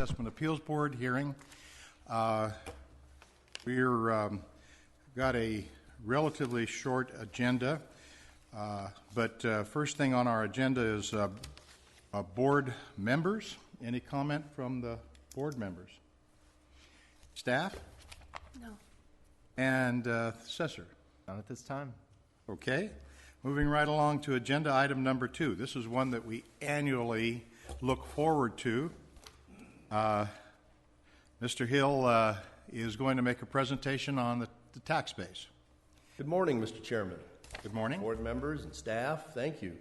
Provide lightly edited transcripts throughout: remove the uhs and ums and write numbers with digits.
Assessment Appeals Board hearing. We're got a relatively short agenda, but first thing on our agenda is board members. Any comment from the board members? Staff? No. And assessor? Not at this time. Okay. Moving right along to agenda item number 2. This is one that we annually look forward to. Mr. Hill is going to make a presentation on the tax base. Good morning, Mr. Chairman. Good morning. Board members and staff, thank you.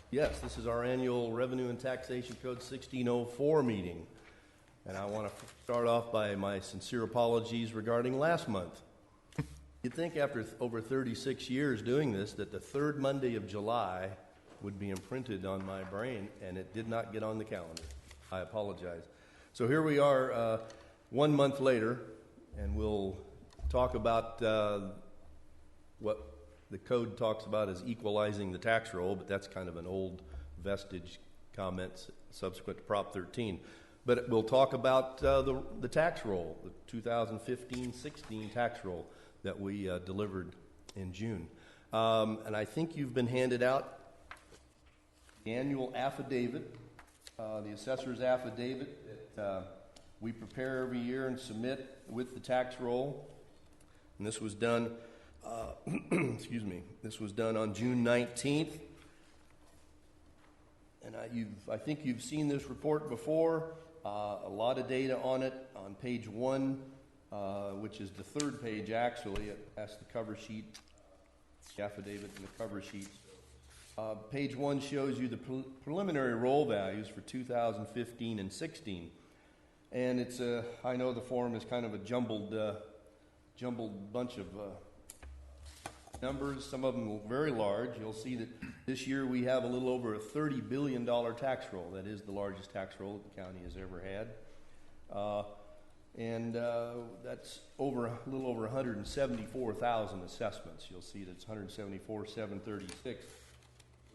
Yes, this is our annual Revenue and Taxation Code 1604 meeting. And I want to start off by my sincere apologies regarding last month. You'd think after over 36 years doing this that the third Monday of July would be imprinted on my brain, and it did not get on the calendar. I apologize. So here we are 1 month later, and we'll talk about what the code talks about as equalizing the tax roll, but that's kind of an old vestige comment subsequent to Prop 13. But we'll talk about the tax roll, the 2015-16 tax roll that we delivered in June. And I think you've been handed out the annual affidavit, the assessor's affidavit that we prepare every year and submit with the tax roll. And this was done, excuse me, this was done on June 19th. And I think you've seen this report before. A lot of data on it on page 1. Which is the third page, actually. That's the cover sheet, the affidavit and the cover sheet. Page 1 shows you the preliminary roll values for 2015 and 16. And it's I know the form is kind of a jumbled bunch of numbers, some of them very large. You'll see that this year we have a little over a $30 billion tax roll. That is the largest tax roll that the county has ever had. And that's a little over 174,000 assessments. You'll see that it's 174,736.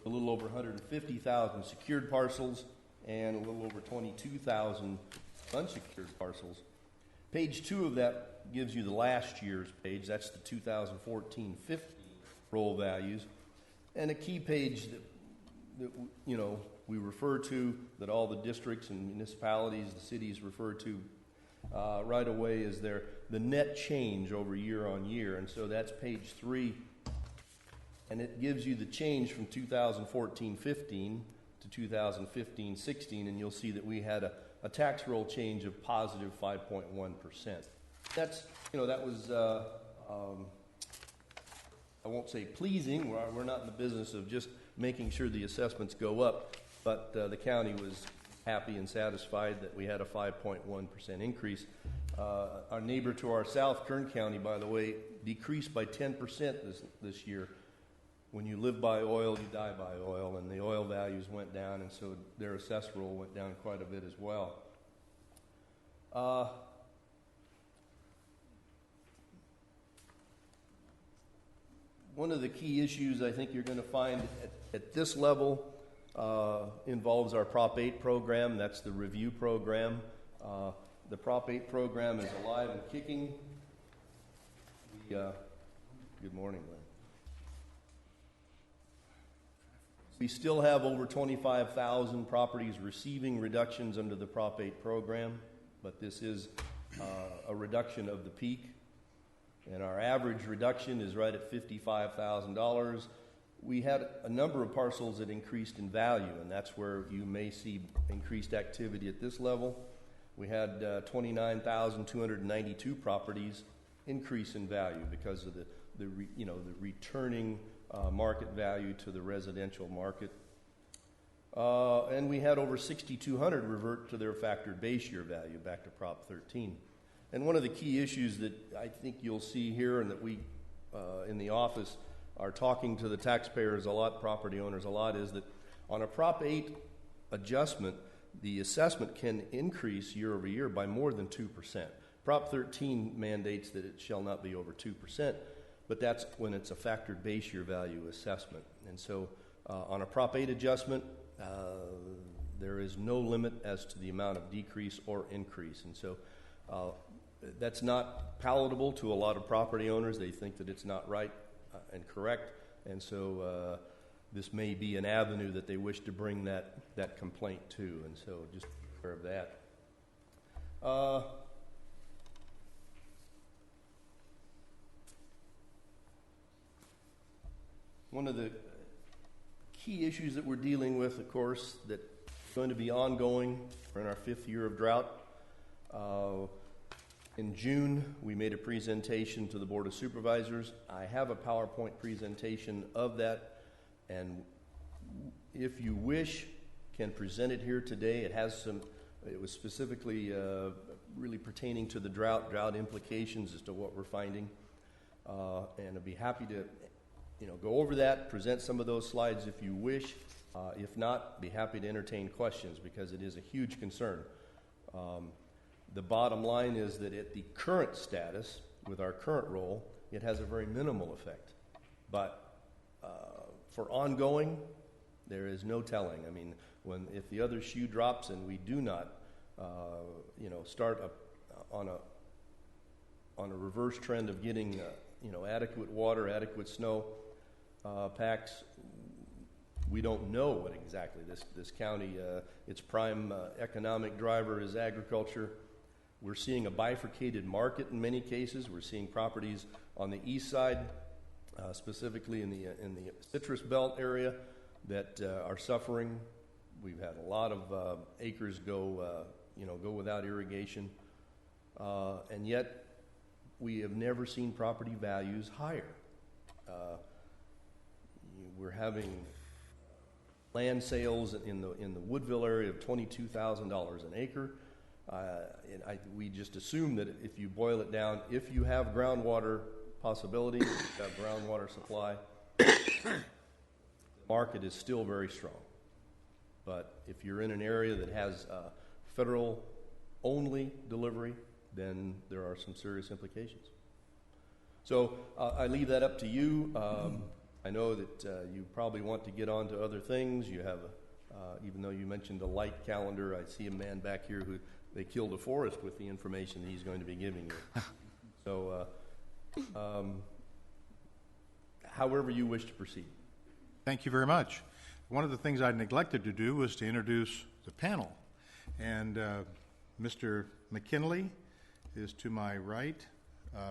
A little over 150,000 secured parcels and a little over 22,000 unsecured parcels. Page 2 of that gives you the last year's page. That's the 2014-15 roll values. And a key page that we refer to, that all the districts and municipalities, the cities refer to right away, is the net change over year on year. And so that's page 3. And it gives you the change from 2014-15 to 2015-16. And you'll see that we had a tax roll change of positive 5.1%. That's, that was, I won't say pleasing. We're not in the business of just making sure the assessments go up. But the county was happy and satisfied that we had a 5.1% increase. Our neighbor to our south, Kern County, by the way, decreased by 10% this year. When you live by oil, you die by oil, and the oil values went down, and so their assess roll went down quite a bit as well. One of the key issues I think you're going to find at this level involves our Prop 8 program. That's the review program. The Prop 8 program is alive and kicking. Good morning, Lynn. We still have over 25,000 properties receiving reductions under the Prop 8 program, but this is a reduction of the peak. And our average reduction is right at $55,000. We had a number of parcels that increased in value, and that's where you may see increased activity at this level. We had 29,292 properties increase in value because of the returning market value to the residential market. And we had over 6,200 revert to their factored base year value back to Prop 13. And one of the key issues that I think you'll see here, and that we in the office are talking to the taxpayers a lot, property owners a lot, is that on a Prop 8 adjustment, the assessment can increase year over year by more than 2%. Prop 13 mandates that it shall not be over 2%, but that's when it's a factored base year value assessment. And so on a Prop 8 adjustment, there is no limit as to the amount of decrease or increase. And so that's not palatable to a lot of property owners. They think that it's not right and correct. And so this may be an avenue that they wish to bring that complaint to. And so just be aware of that. One of the key issues that we're dealing with, of course, that's going to be ongoing. We're in our 5th year of drought. In June, we made a presentation to the Board of Supervisors. I have a PowerPoint presentation of that, and if you wish, can present it here today. It was specifically really pertaining to the drought implications as to what we're finding. And I'd be happy to go over that, present some of those slides if you wish. If not, be happy to entertain questions because it is a huge concern. The bottom line is that at the current status, with our current role, it has a very minimal effect. But for ongoing, there is no telling. I mean, if the other shoe drops and we do not, start on a reverse trend of getting, adequate water, adequate snow packs, we don't know what exactly this county, its prime economic driver is agriculture. We're seeing a bifurcated market in many cases. We're seeing properties on the east side, specifically in the citrus belt area, that are suffering. We've had a lot of acres go without irrigation, and yet we have never seen property values higher. We're having land sales in the Woodville area of $22,000 an acre. We just assume that if you boil it down, if you have groundwater possibility, if you have groundwater supply, the market is still very strong. But if you're in an area that has federal-only delivery, then there are some serious implications. So I leave that up to you. I know that you probably want to get on to other things. You have, even though you mentioned a light calendar, I see a man back here who they killed a forest with the information that he's going to be giving you. So, however you wish to proceed. Thank you very much. One of the things I neglected to do was to introduce the panel. And Mr. McKinley is to my right,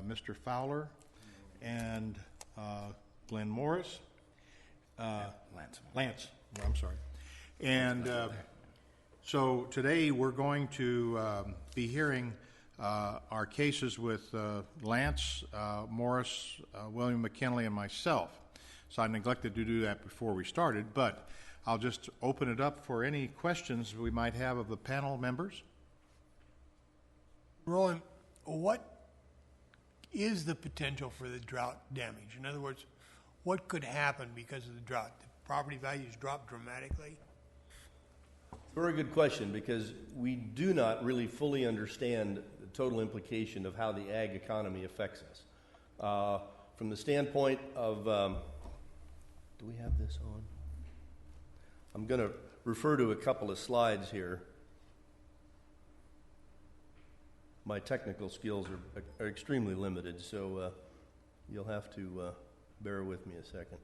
Mr. Fowler, and Glenn Morris. Lance. I'm sorry. And so today we're going to be hearing our cases with Lance, Morris, William McKinley, and myself. So I neglected to do that before we started, but I'll just open it up for any questions we might have of the panel members. Roland, what is the potential for the drought damage? In other words, what could happen because of the drought? The property values drop dramatically? Very good question, because we do not really fully understand the total implication of how the ag economy affects us. From the standpoint of, do we have this on? I'm going to refer to a couple of slides here. My technical skills are extremely limited, so you'll have to bear with me a second.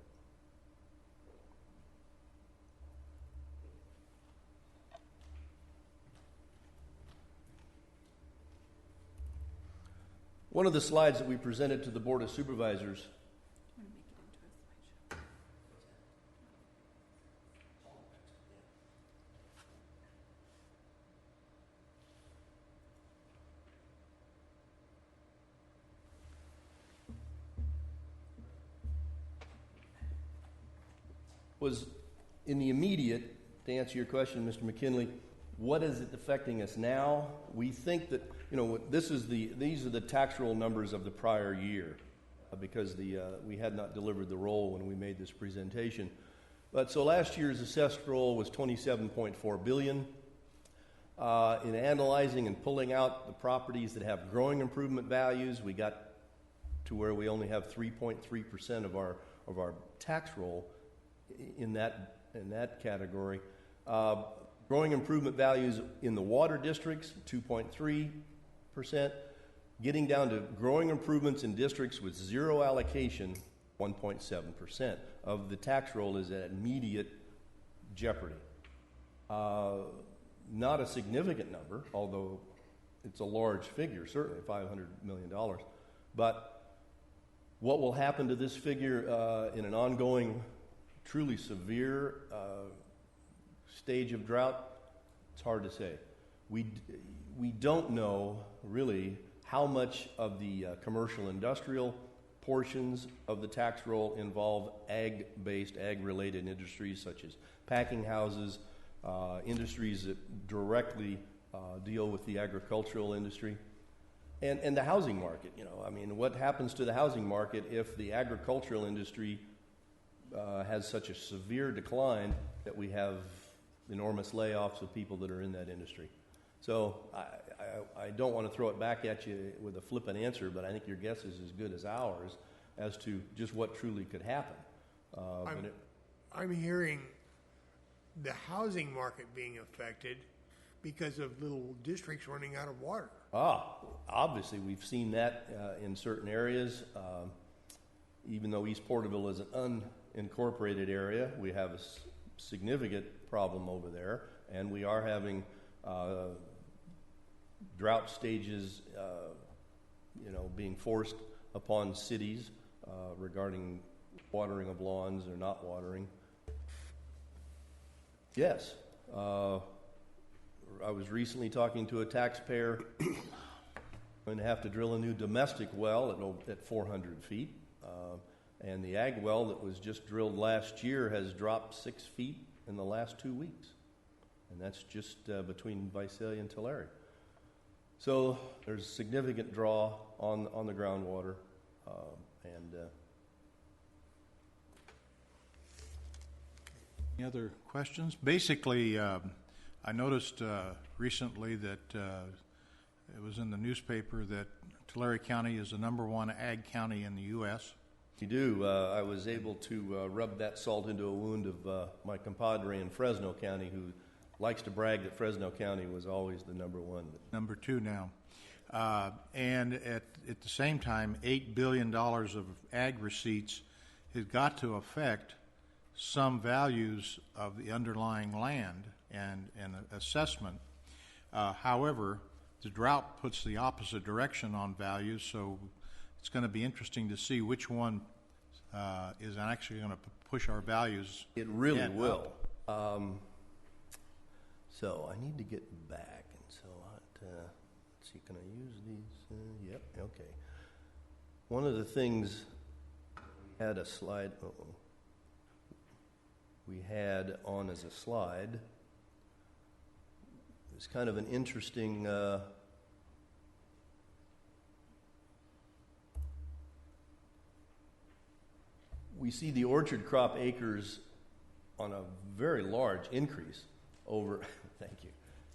One of the slides that we presented to the Board of Supervisors was in the immediate, to answer your question, Mr. McKinley, what is it affecting us now? We think that, these are the tax roll numbers of the prior year because we had not delivered the roll when we made this presentation. But so last year's assessed roll was $27.4 billion. In analyzing and pulling out the properties that have growing improvement values, we got to where we only have 3.3% of our tax roll in that category. Growing improvement values in the water districts, 2.3%. Getting down to growing improvements in districts with zero allocation, 1.7% of the tax roll is at immediate jeopardy. Not a significant number, although it's a large figure, certainly $500 million. But what will happen to this figure in an ongoing, truly severe stage of drought? It's hard to say. We don't know really how much of the commercial industrial portions of the tax roll involve ag-based, ag-related industries such as packing houses, industries that directly deal with the agricultural industry, and the housing market. You know, I mean, what happens to the housing market if the agricultural industry has such a severe decline that we have enormous layoffs of people that are in that industry? So I don't want to throw it back at you with a flippant answer, but I think your guess is as good as ours as to just what truly could happen. I'm hearing the housing market being affected because of little districts running out of water. Obviously we've seen that in certain areas. Even though East Porterville is an unincorporated area, we have a significant problem over there, and we are having drought stages, being forced upon cities regarding watering of lawns or not watering. Yes. I was recently talking to a taxpayer going to have to drill a new domestic well at 400 feet. And the ag well that was just drilled last year has dropped 6 feet in the last 2 weeks. And that's just between Visalia and Tulare. So there's significant draw on the groundwater. Any other questions? Basically, I noticed recently that it was in the newspaper that Tulare County is the #1 ag county in the U.S. You do. I was able to rub that salt into a wound of my compadre in Fresno County, who likes to brag that Fresno County was always the #1. #2 now. And at the same time, $8 billion of ag receipts has got to affect some values of the underlying land and assessment. However, the drought puts the opposite direction on values, so it's going to be interesting to see which one is actually going to push our values. It really will. So I need to get back, and so let's see, can I use these? Yep, okay. One of the things, we had a slide, we had on as a slide, it's kind of an interesting we see the orchard crop acres on a very large increase over, thank you,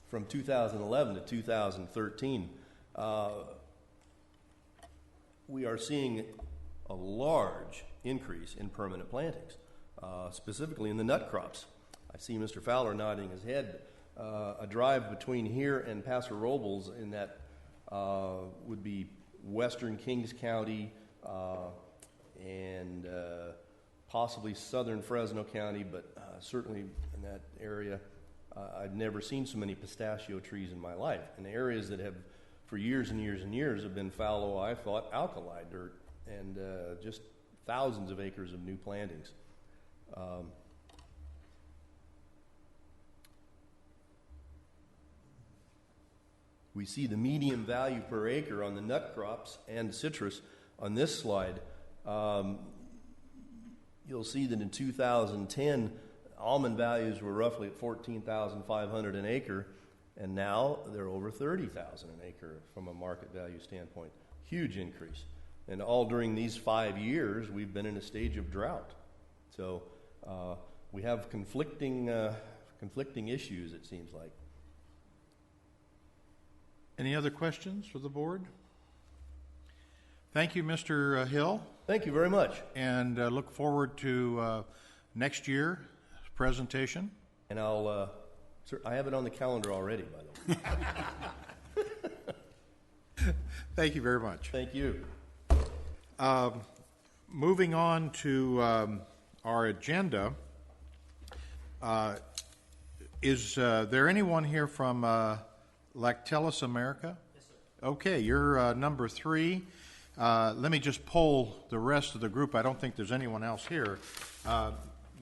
from 2011 to 2013. We are seeing a large increase in permanent plantings, specifically in the nut crops. I see Mr. Fowler nodding his head. A drive between here and Paso Robles in that would be western Kings County and possibly southern Fresno County, but certainly in that area. I'd never seen so many pistachio trees in my life. In areas that have, for years and years and years, have been fallow, I thought, alkali dirt, and just thousands of acres of new plantings. We see the median value per acre on the nut crops and citrus on this slide. You'll see that in 2010, almond values were roughly at $14,500 an acre, and now they're over $30,000 an acre from a market value standpoint. Huge increase. And all during these 5 years, we've been in a stage of drought. So we have conflicting issues, it seems like. Any other questions for the board? Thank you, Mr. Hill. Thank you very much. And look forward to next year's presentation. And I'll Sir, I have it on the calendar already, by the way. Thank you very much. Thank you. Moving on to our agenda, is there anyone here from Lactellus America? Yes, sir. Okay, you're number 3. Let me just poll the rest of the group. I don't think there's anyone else here.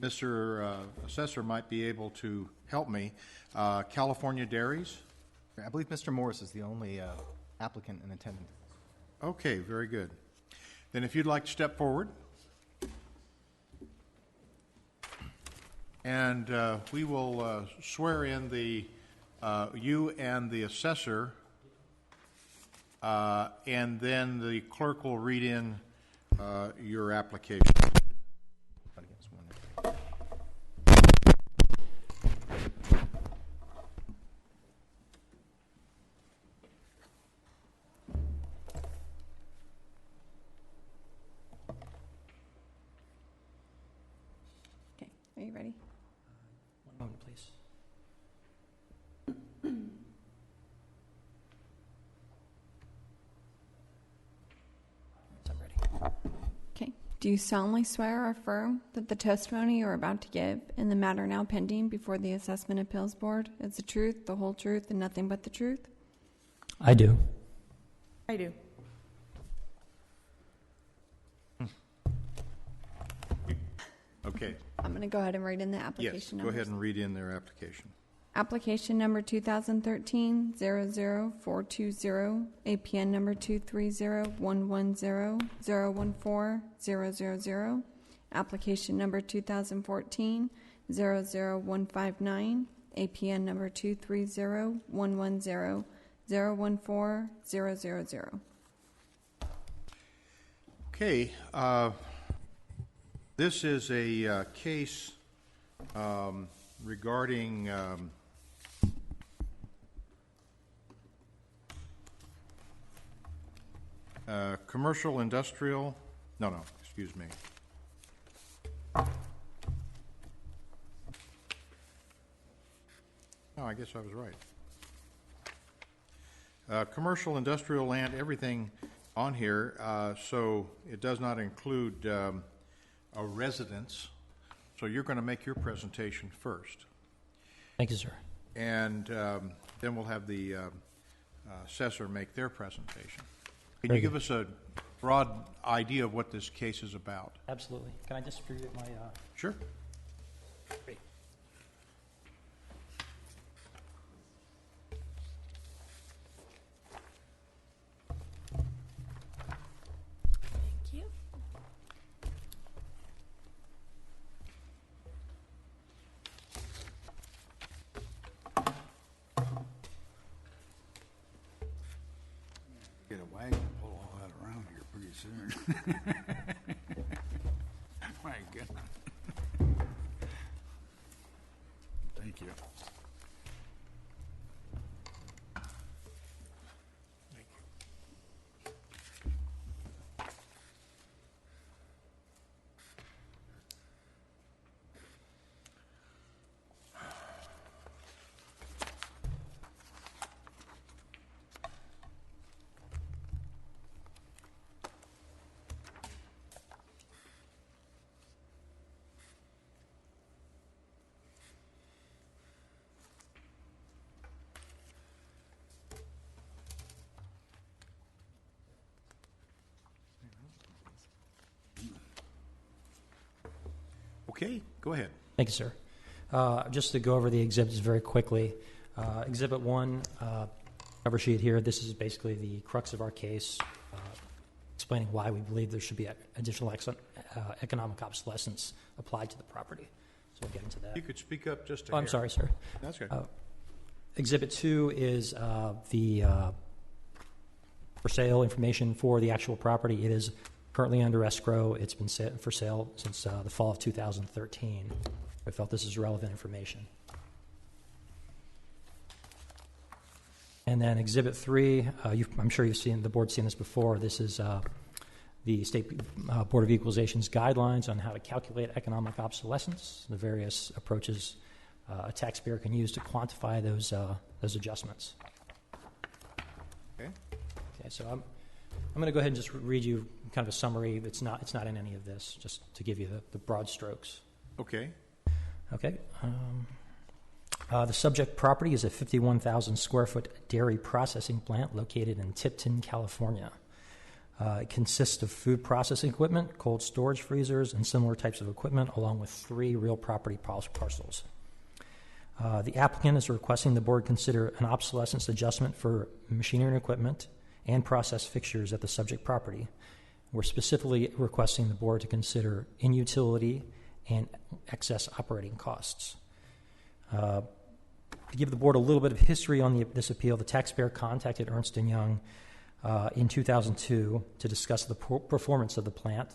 Mr. Assessor might be able to help me. California Dairies? I believe Mr. Morris is the only applicant in attendance. Okay, very good. Then if you'd like to step forward. And we will swear in you and the assessor, and then the clerk will read in your application. Okay, are you ready? One moment, please. I'm ready. Okay. Do you solemnly swear or affirm that the testimony you are about to give in the matter now pending before the Assessment Appeals Board is the truth, the whole truth, and nothing but the truth? I do. I do. Okay. I'm going to go ahead and read in the Yes, application go numbers. ahead and read in their application. Application number 2013-00420, APN number 230-110-014-000. Application number 2014-00159, APN number 230-110-014-000. Okay, this is a case regarding commercial industrial, excuse me. Oh, I guess I was right. Commercial industrial land, everything on here, so it does not include a residence. So you're going to make your presentation first. Thank you, sir. And then we'll have the assessor make their presentation. Can Very you give good. us a broad idea of what this case is about? Absolutely. Can I distribute my... Sure. Great. Thank you. Get a wagon to pull all that around here pretty soon. My goodness. Thank you. Thank you. Okay, go ahead. Thank you, sir. Just to go over the exhibits very quickly. Exhibit 1, cover sheet here. This is basically the crux of our case, explaining why we believe there should be additional economic obsolescence applied to the property. So we'll get into that. You could speak up just a Oh, I'm hair. sorry, sir. That's good. Exhibit 2 is the for sale information for the actual property. It is currently under escrow. It's been set for sale since the fall of 2013. I felt this is relevant information. And then Exhibit 3, I'm sure you've seen, the board's seen this before. This is the State Board of Equalization's guidelines on how to calculate economic obsolescence, the various approaches a taxpayer can use to quantify those adjustments. Okay. Okay, so I'm going to go ahead and just read you kind of a summary. It's not in any of this, just to give you the broad strokes. Okay. Okay. The subject property is a 51,000 square foot dairy processing plant located in Tipton, California. It consists of food processing equipment, cold storage freezers, and similar types of equipment, along with 3 real property parcels. The applicant is requesting the board consider an obsolescence adjustment for machinery and equipment and process fixtures at the subject property. We're specifically requesting the board to consider inutility and excess operating costs. To give the board a little bit of history on this appeal, the taxpayer contacted Ernst & Young in 2002 to discuss the performance of the plant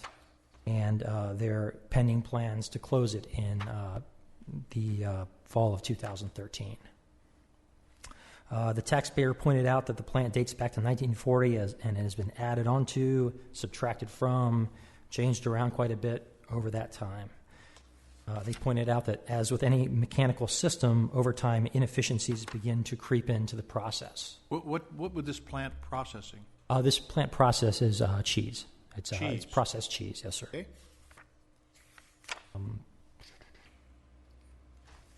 and their pending plans to close it in the fall of 2013. The taxpayer pointed out that the plant dates back to 1940 and has been added onto, subtracted from, changed around quite a bit over that time. They pointed out that, as with any mechanical system, over time, inefficiencies begin to creep into the process. What would this plant processing? This plant processes cheese. It's Cheese. processed cheese, yes, sir. Okay.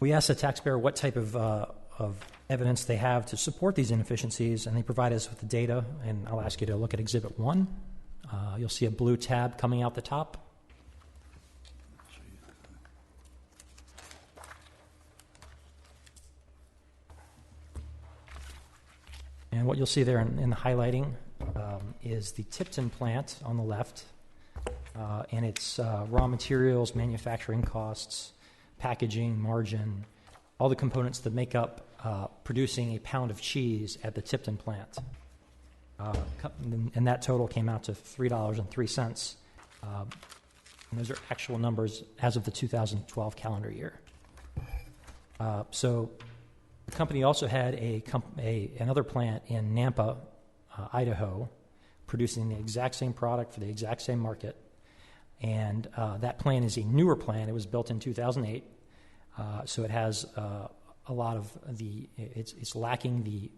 We asked the taxpayer what type of evidence they have to support these inefficiencies, and they provide us with the data, and I'll ask you to look at Exhibit 1. You'll see a blue tab coming out the top. And what you'll see there in the highlighting is the Tipton plant on the left, and its raw materials, manufacturing costs, packaging, margin, all the components that make up producing a pound of cheese at the Tipton plant. And that total came out to $3.03. And those are actual numbers as of the 2012 calendar year. So the company also had another plant in Nampa, Idaho, producing the exact same product for the exact same market. And that plant is a newer plant. It was built in 2008. So it has a lot of the, it's lacking the,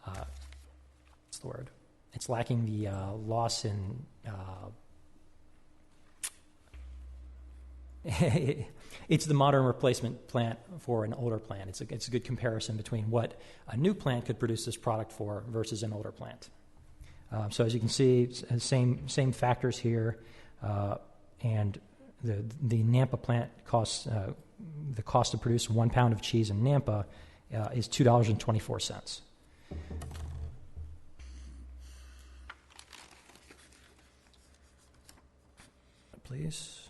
what's the word? It's lacking the loss in, it's the modern replacement plant for an older plant. It's a good comparison between what a new plant could produce this product for versus an older plant. So as you can see, same factors here, and the Nampa plant costs, the cost to produce 1 pound of cheese in Nampa is $2.24. Please.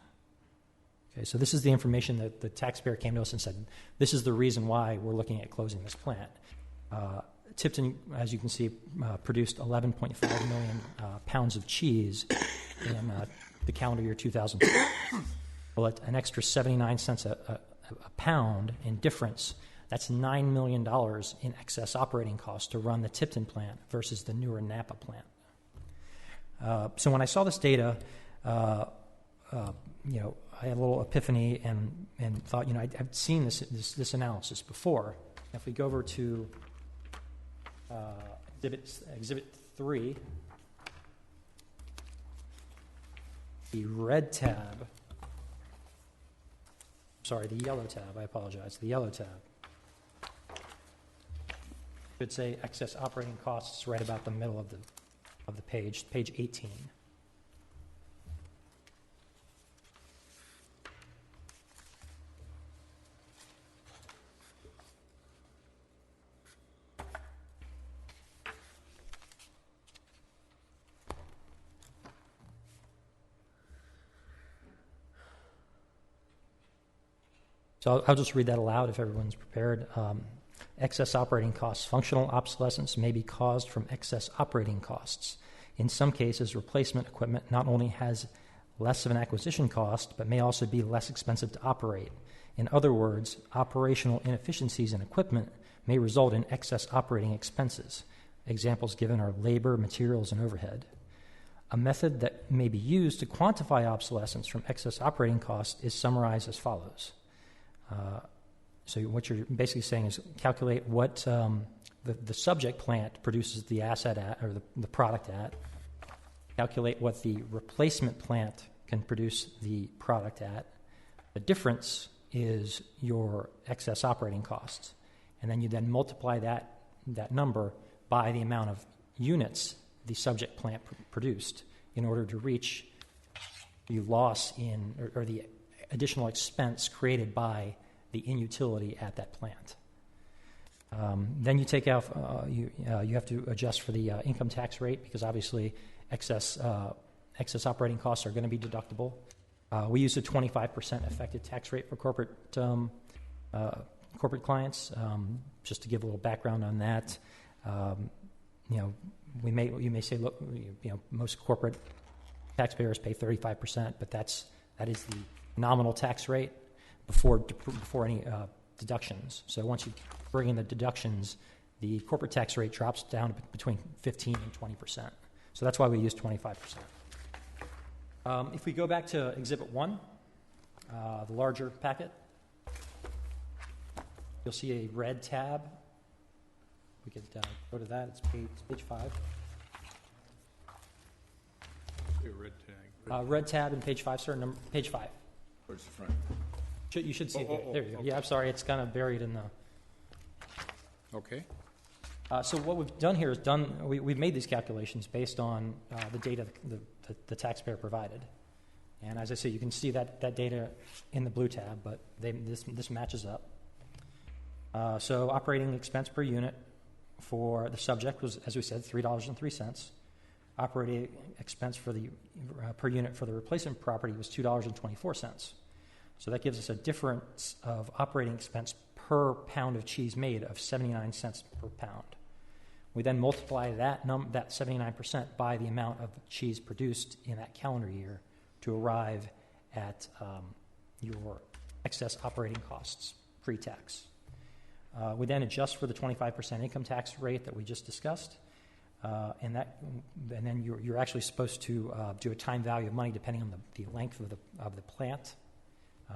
Okay, so this is the information that the taxpayer came to us and said, this is the reason why we're looking at closing this plant. Tipton, as you can see, produced 11.5 million pounds of cheese in the calendar year 2012. Well, at an extra 79 cents a pound in difference, that's $9 million in excess operating costs to run the Tipton plant versus the newer Napa plant. So when I saw this data, I had a little epiphany and thought, I've seen this analysis before. If we go over to Exhibit 3, the red tab, the yellow tab, I apologize, the yellow tab. Should say excess operating costs right about the middle of the page 18. So I'll just read that aloud if everyone's prepared. Excess operating costs. Functional obsolescence may be caused from excess operating costs. In some cases, replacement equipment not only has less of an acquisition cost, but may also be less expensive to operate. In other words, operational inefficiencies in equipment may result in excess operating expenses. Examples given are labor, materials, and overhead. A method that may be used to quantify obsolescence from excess operating costs is summarized as follows. So what you're basically saying is calculate what the subject plant produces the asset at, or the product at. Calculate what the replacement plant can produce the product at. The difference is your excess operating costs. And then you then multiply that number by the amount of units the subject plant produced in order to reach the loss in, or the additional expense created by the inutility at that plant. Then you take out, you have to adjust for the income tax rate, because obviously excess operating costs are going to be deductible. We use a 25% effective tax rate for corporate clients. Just to give a little background on that, you may say, look, most corporate taxpayers pay 35%, but that is the nominal tax rate before any deductions. So once you bring in the deductions, the corporate tax rate drops down between 15 and 20%. So that's why we use 25%. If we go back to Exhibit 1, the larger packet, you'll see a red tab. We could go to that. It's page 5. See a red tag. Red tab in page 5, sir. Page 5. Where's the front? You should see it. There you go. okay. Yeah, I'm sorry. It's kind of buried in the... Okay. So what we've done here is we've made these calculations based on the data the taxpayer provided. And as I say, you can see that data in the blue tab, but this matches up. So operating expense per unit for the subject was, as we said, $3.03. Operating expense for the per unit for the replacement property was $2.24. So that gives us a difference of operating expense per pound of cheese made of 79 cents per pound. We then multiply that 79% by the amount of cheese produced in that calendar year to arrive at your excess operating costs pre-tax. We then adjust for the 25% income tax rate that we just discussed, and then you're actually supposed to do a time value of money depending on the length of the plant.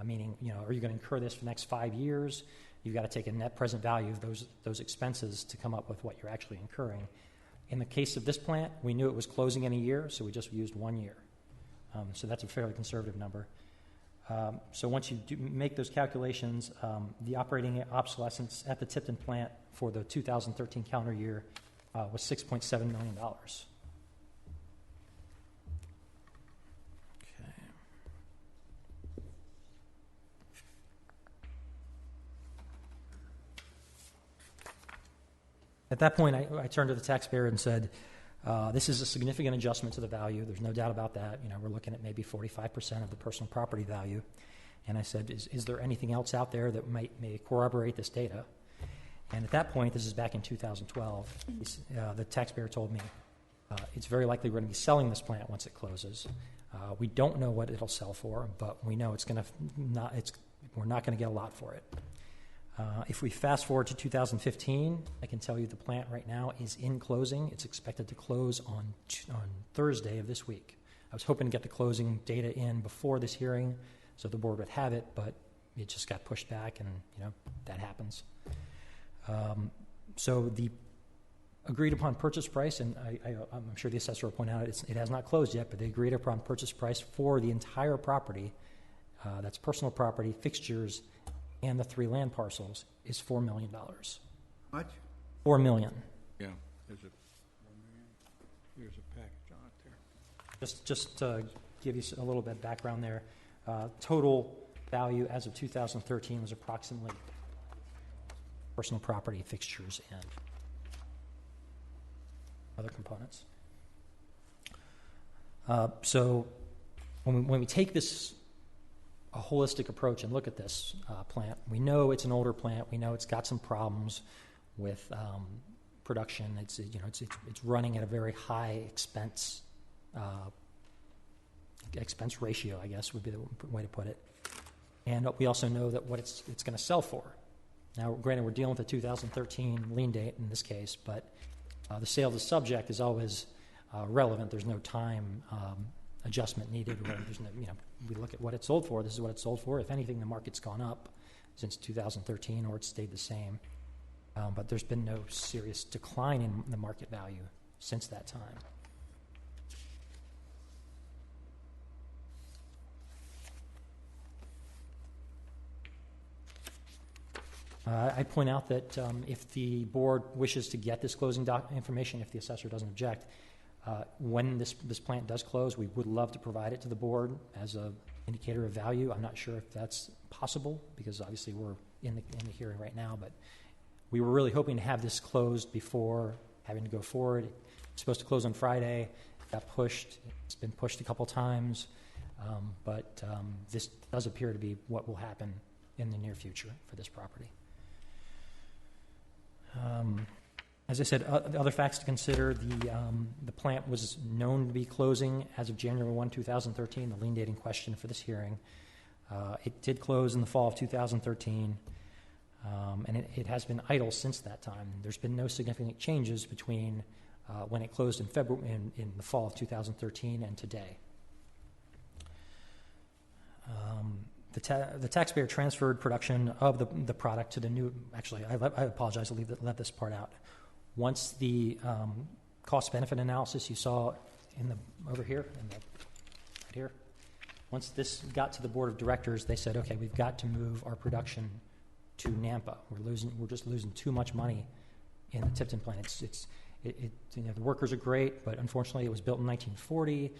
Meaning, are you going to incur this for the next 5 years? You've got to take a net present value of those expenses to come up with what you're actually incurring. In the case of this plant, we knew it was closing in a year, so we just used 1 year. So that's a fairly conservative number. So once you make those calculations, the operating obsolescence at the Tipton plant for the 2013 calendar year was $6.7 million. At that point, I turned to the taxpayer and said, this is a significant adjustment to the value. There's no doubt about that. We're looking at maybe 45% of the personal property value. And I said, is there anything else out there that may corroborate this data? And at that point, this is back in 2012, the taxpayer told me, it's very likely we're going to be selling this plant once it closes. We don't know what it'll sell for, but we know we're not going to get a lot for it. If we fast forward to 2015, I can tell you the plant right now is in closing. It's expected to close on Thursday of this week. I was hoping to get the closing data in before this hearing so the board would have it, but it just got pushed back, and that happens. So the agreed upon purchase price, and I'm sure the assessor will point out it has not closed yet, but the agreed upon purchase price for the entire property, that's personal property, fixtures, and the 3 land parcels, is $4 million. Much? $4 million. Yeah. There's a package on it there. Just to give you a little bit of background there, total value as of 2013 was approximately personal property, fixtures, and other components. So when we take a holistic approach and look at this plant, we know it's an older plant. We know it's got some problems with production. It's running at a very high expense ratio, I guess would be the way to put it. And we also know that what it's going to sell for. Now, granted, we're dealing with a 2013 lien date in this case, but the sale of the subject is always relevant. There's no time adjustment needed. There's no, we look at what it sold for. This is what it sold for. If anything, the market's gone up. since 2013, or it's stayed the same. But there's been no serious decline in the market value since that time. I point out that if the board wishes to get this closing information, if the assessor doesn't object, when this plant does close, we would love to provide it to the board as an indicator of value. I'm not sure if that's possible because obviously we're in the hearing right now, but we were really hoping to have this closed before having to go forward. It's supposed to close on Friday. It got pushed. It's been pushed a couple times, but this does appear to be what will happen in the near future for this property. As I said, other facts to consider, the plant was known to be closing as of January 1, 2013, the lien date in question for this hearing. It did close in the fall of 2013, and it has been idle since that time. There's been no significant changes between when it closed in February, in the fall of 2013 and today. The taxpayer transferred production of the product to the new. Actually, I apologize. I'll let this part out. Once the cost-benefit analysis you saw over here, right here, once this got to the board of directors, they said, "Okay, we've got to move our production to Nampa. We're just losing too much money in the Tipton plant. The workers are great, but unfortunately, it was built in 1940."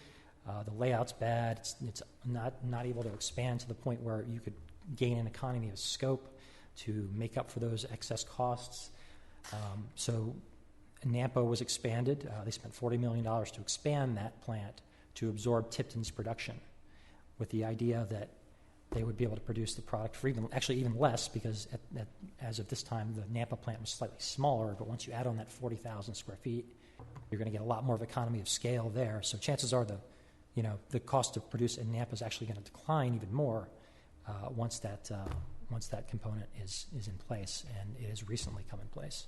The layout's bad. It's not able to expand to the point where you could gain an economy of scope to make up for those excess costs. So Nampa was expanded. They spent $40 million to expand that plant to absorb Tipton's production, with the idea that they would be able to produce the product for even less, because as of this time, the Nampa plant was slightly smaller, but once you add on that 40,000 square feet, you're going to get a lot more of economy of scale there. So chances are the cost to produce in Nampa is actually going to decline even more once that component is in place, and it has recently come in place.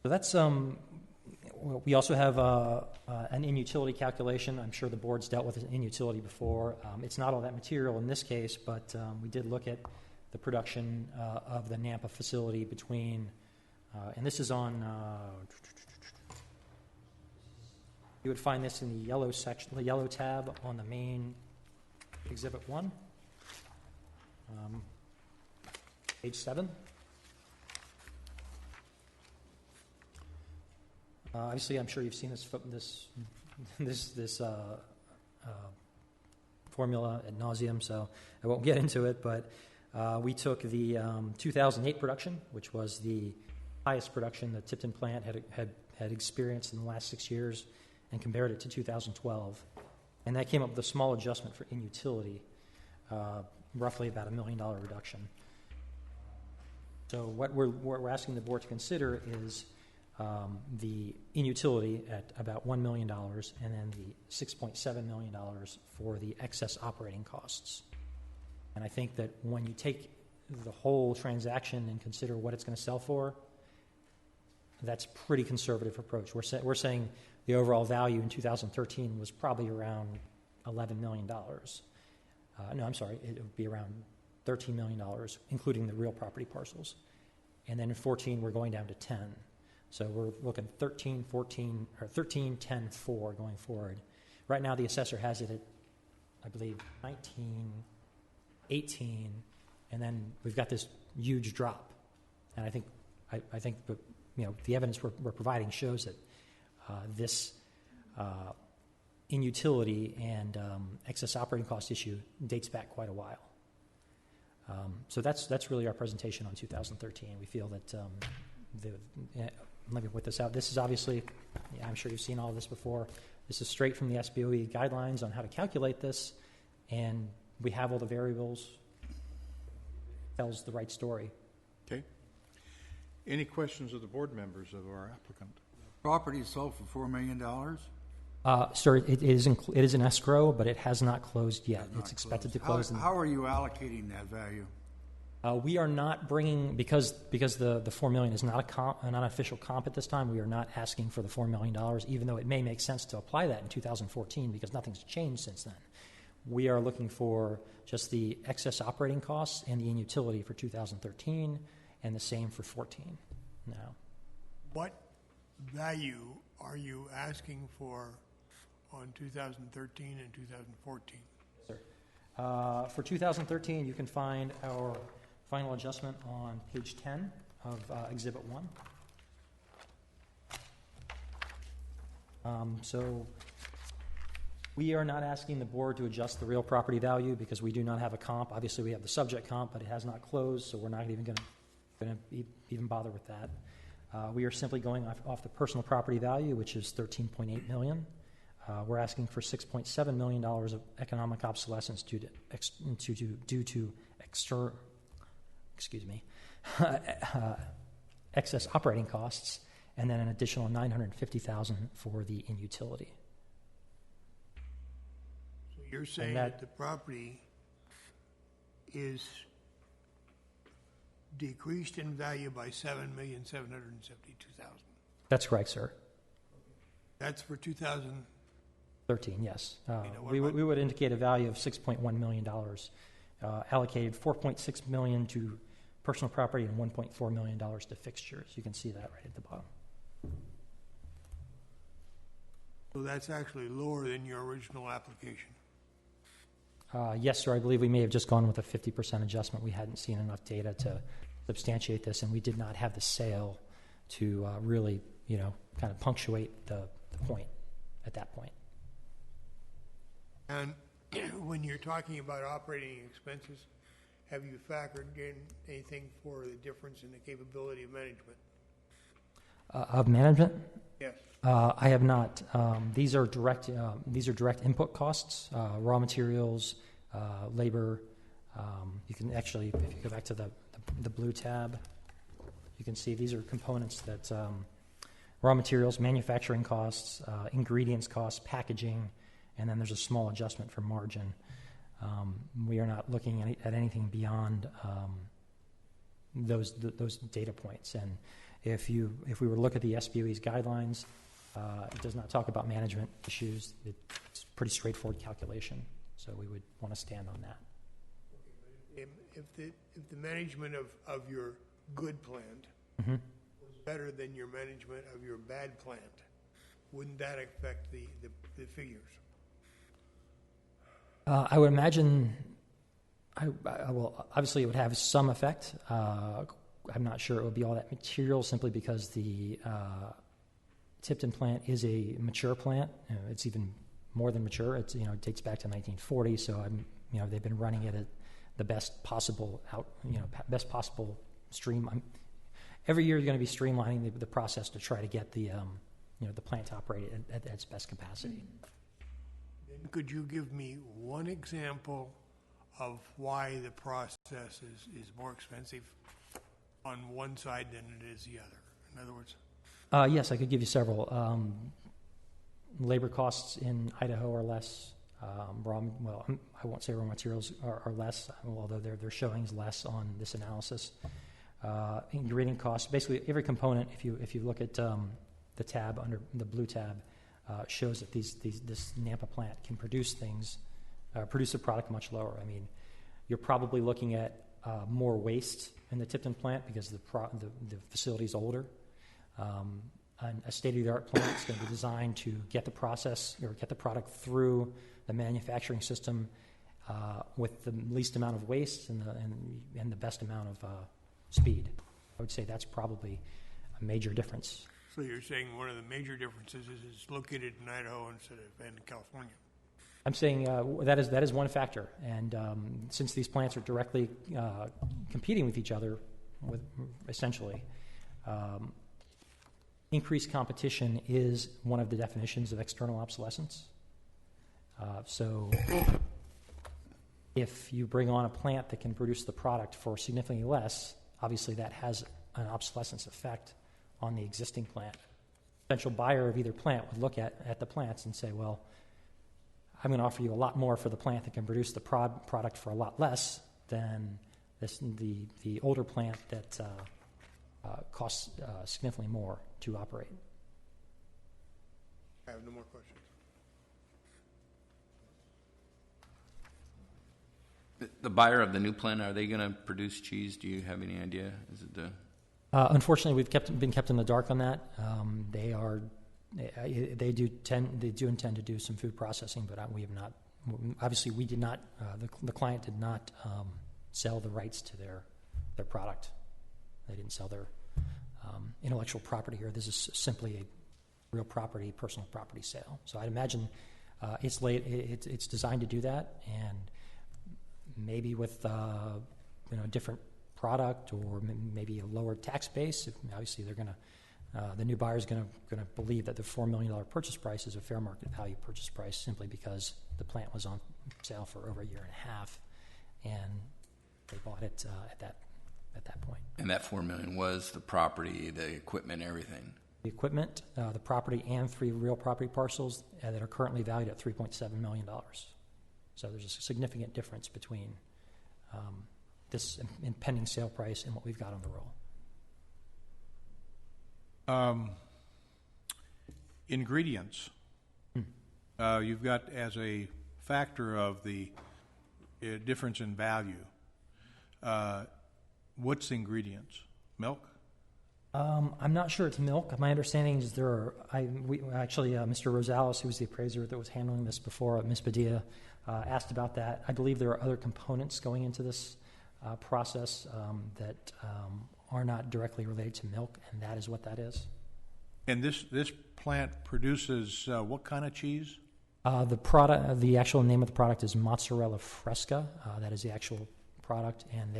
So that's we also have an in-utility calculation. I'm sure the board's dealt with an in-utility before. It's not all that material in this case, but we did look at the production of the Nampa facility between, and this is on. You would find this in the yellow section, the yellow tab on the main Exhibit 1, page 7. Obviously, I'm sure you've seen this formula ad nauseum, so I won't get into it. But we took the 2008 production, which was the highest production the Tipton plant had experienced in the last 6 years, and compared it to 2012. And that came up with a small adjustment for in-utility, roughly about $1 million reduction. So what we're asking the board to consider is the in-utility at about $1 million, and then the $6.7 million for the excess operating costs. And I think that when you take the whole transaction and consider what it's going to sell for, that's a pretty conservative approach. We're saying the overall value in 2013 was probably around $11 million. No, I'm sorry, it would be around $13 million, including the real property parcels. And then in 14, we're going down to 10. So we're looking 13, 14, or 13, 10, 4 going forward. Right now, the assessor has it at, I believe, 19, 18, and then we've got this huge drop. And I think the evidence we're providing shows that this in-utility and excess operating cost issue dates back quite a while. So that's really our presentation on 2013. We feel that let me put this out. This is obviously, I'm sure you've seen all of this before. This is straight from the SBOE guidelines on how to calculate this, and we have all the variables. Tells the right story. Okay. Any questions of the board members of our applicant? Property sold for $4 million? Sir, it is in escrow, but it has not closed yet. It's expected to close. How are you allocating that value? We are not bringing, because the $4 million is not an official comp at this time. We are not asking for the $4 million, even though it may make sense to apply that in 2014 because nothing's changed since then. We are looking for just the excess operating costs and the in-utility for 2013, and the same for 14 now. What value are you asking for on 2013 and 2014? For 2013, you can find our final adjustment on page 10 of Exhibit 1. So we are not asking the board to adjust the real property value because we do not have a comp. Obviously, we have the subject comp, but it has not closed, so we're not even going to even bother with that. We are simply going off the personal property value, which is $13.8 million. We're asking for $6.7 million of economic obsolescence due to excess operating costs, and then an additional $950,000 for the in-utility. So you're saying that the property is decreased in value by $7,772,000. That's correct, sir. That's for 2013. 13, yes. what We about- would indicate a value of $6.1 million, allocated $4.6 million to personal property and $1.4 million to fixtures. You can see that right at the bottom. So that's actually lower than your original application. Yes, sir. I believe we may have just gone with a 50% adjustment. We hadn't seen enough data to substantiate this, and we did not have the sale to really, kind of punctuate the point at that point. And when you're talking about operating expenses, have you factored in anything for the difference in the capability of management? Of management? Yes. I have not. These are direct input costs, raw materials, labor. You can actually, if you go back to the blue tab, you can see these are components that raw materials, manufacturing costs, ingredients costs, packaging, and then there's a small adjustment for margin. We are not looking at anything beyond those data points. And if we were to look at the SBOE's guidelines, it does not talk about management issues. It's a pretty straightforward calculation, so we would want to stand on that. If the management of your good plant was better than your management of your bad plant, wouldn't that affect the figures? I would imagine, obviously it would have some effect. I'm not sure it would be all that material simply because the Tipton plant is a mature plant. It's even more than mature. It dates back to 1940, so they've been running it at the best possible stream. Every year you're going to be streamlining the process to try to get the plant to operate at its best capacity. Then could you give me one example of why the process is more expensive on one side than it is the other? In other words, yes, I could give you several. Labor costs in Idaho are less. I won't say raw materials are less, although they're showing as less on this analysis. Ingredient costs, basically every component. If you look at the tab under the blue tab, shows that this Nampa plant can produce a product much lower. I mean, you're probably looking at more waste in the Tipton plant because the facility is older. A state-of-the-art plant is going to be designed to get the product through the manufacturing system with the least amount of waste and the best amount of speed. I would say that's probably a major difference. so you're saying one of the major differences is it's located in Idaho instead of in California. I'm saying that is one factor, and since these plants are directly competing with each other, essentially. Increased competition is one of the definitions of external obsolescence. So if you bring on a plant that can produce the product for significantly less, obviously that has an obsolescence effect on the existing plant. A potential buyer of either plant would look at the plants and say, well, I'm going to offer you a lot more for the plant that can produce the product for a lot less than the older plant that costs significantly more to operate. I have no more questions. The buyer of the new plant, are they going to produce cheese? Do you have any idea? Is it the... Unfortunately, we've been kept in the dark on that. They do intend to do some food processing, but we have not. Obviously, we did not. The client did not sell the rights to their product. They didn't sell their intellectual property here. This is simply a real property, personal property sale. So I'd imagine it's designed to do that, and maybe with a different product or maybe a lower tax base. Obviously, they're going to. The new buyer is going to believe that the $4 million purchase price is a fair market value purchase price simply because the plant was on sale for over a year and a half, and they bought it at that point. And that $4 million was the property, the equipment, everything. The equipment, the property, and 3 real property parcels that are currently valued at $3.7 million. So there's a significant difference between this impending sale price and what we've got on the roll. Ingredients. You've got as a factor of the difference in value. What's the ingredients? Milk? I'm not sure it's milk. My understanding is Mr. Rosales, who was the appraiser that was handling this before, Ms. Padilla, asked about that. I believe there are other components going into this process that are not directly related to milk, and that is what that is. And this plant produces what kind of cheese? The actual name of the product is Mozzarella Fresca. That is the actual product, and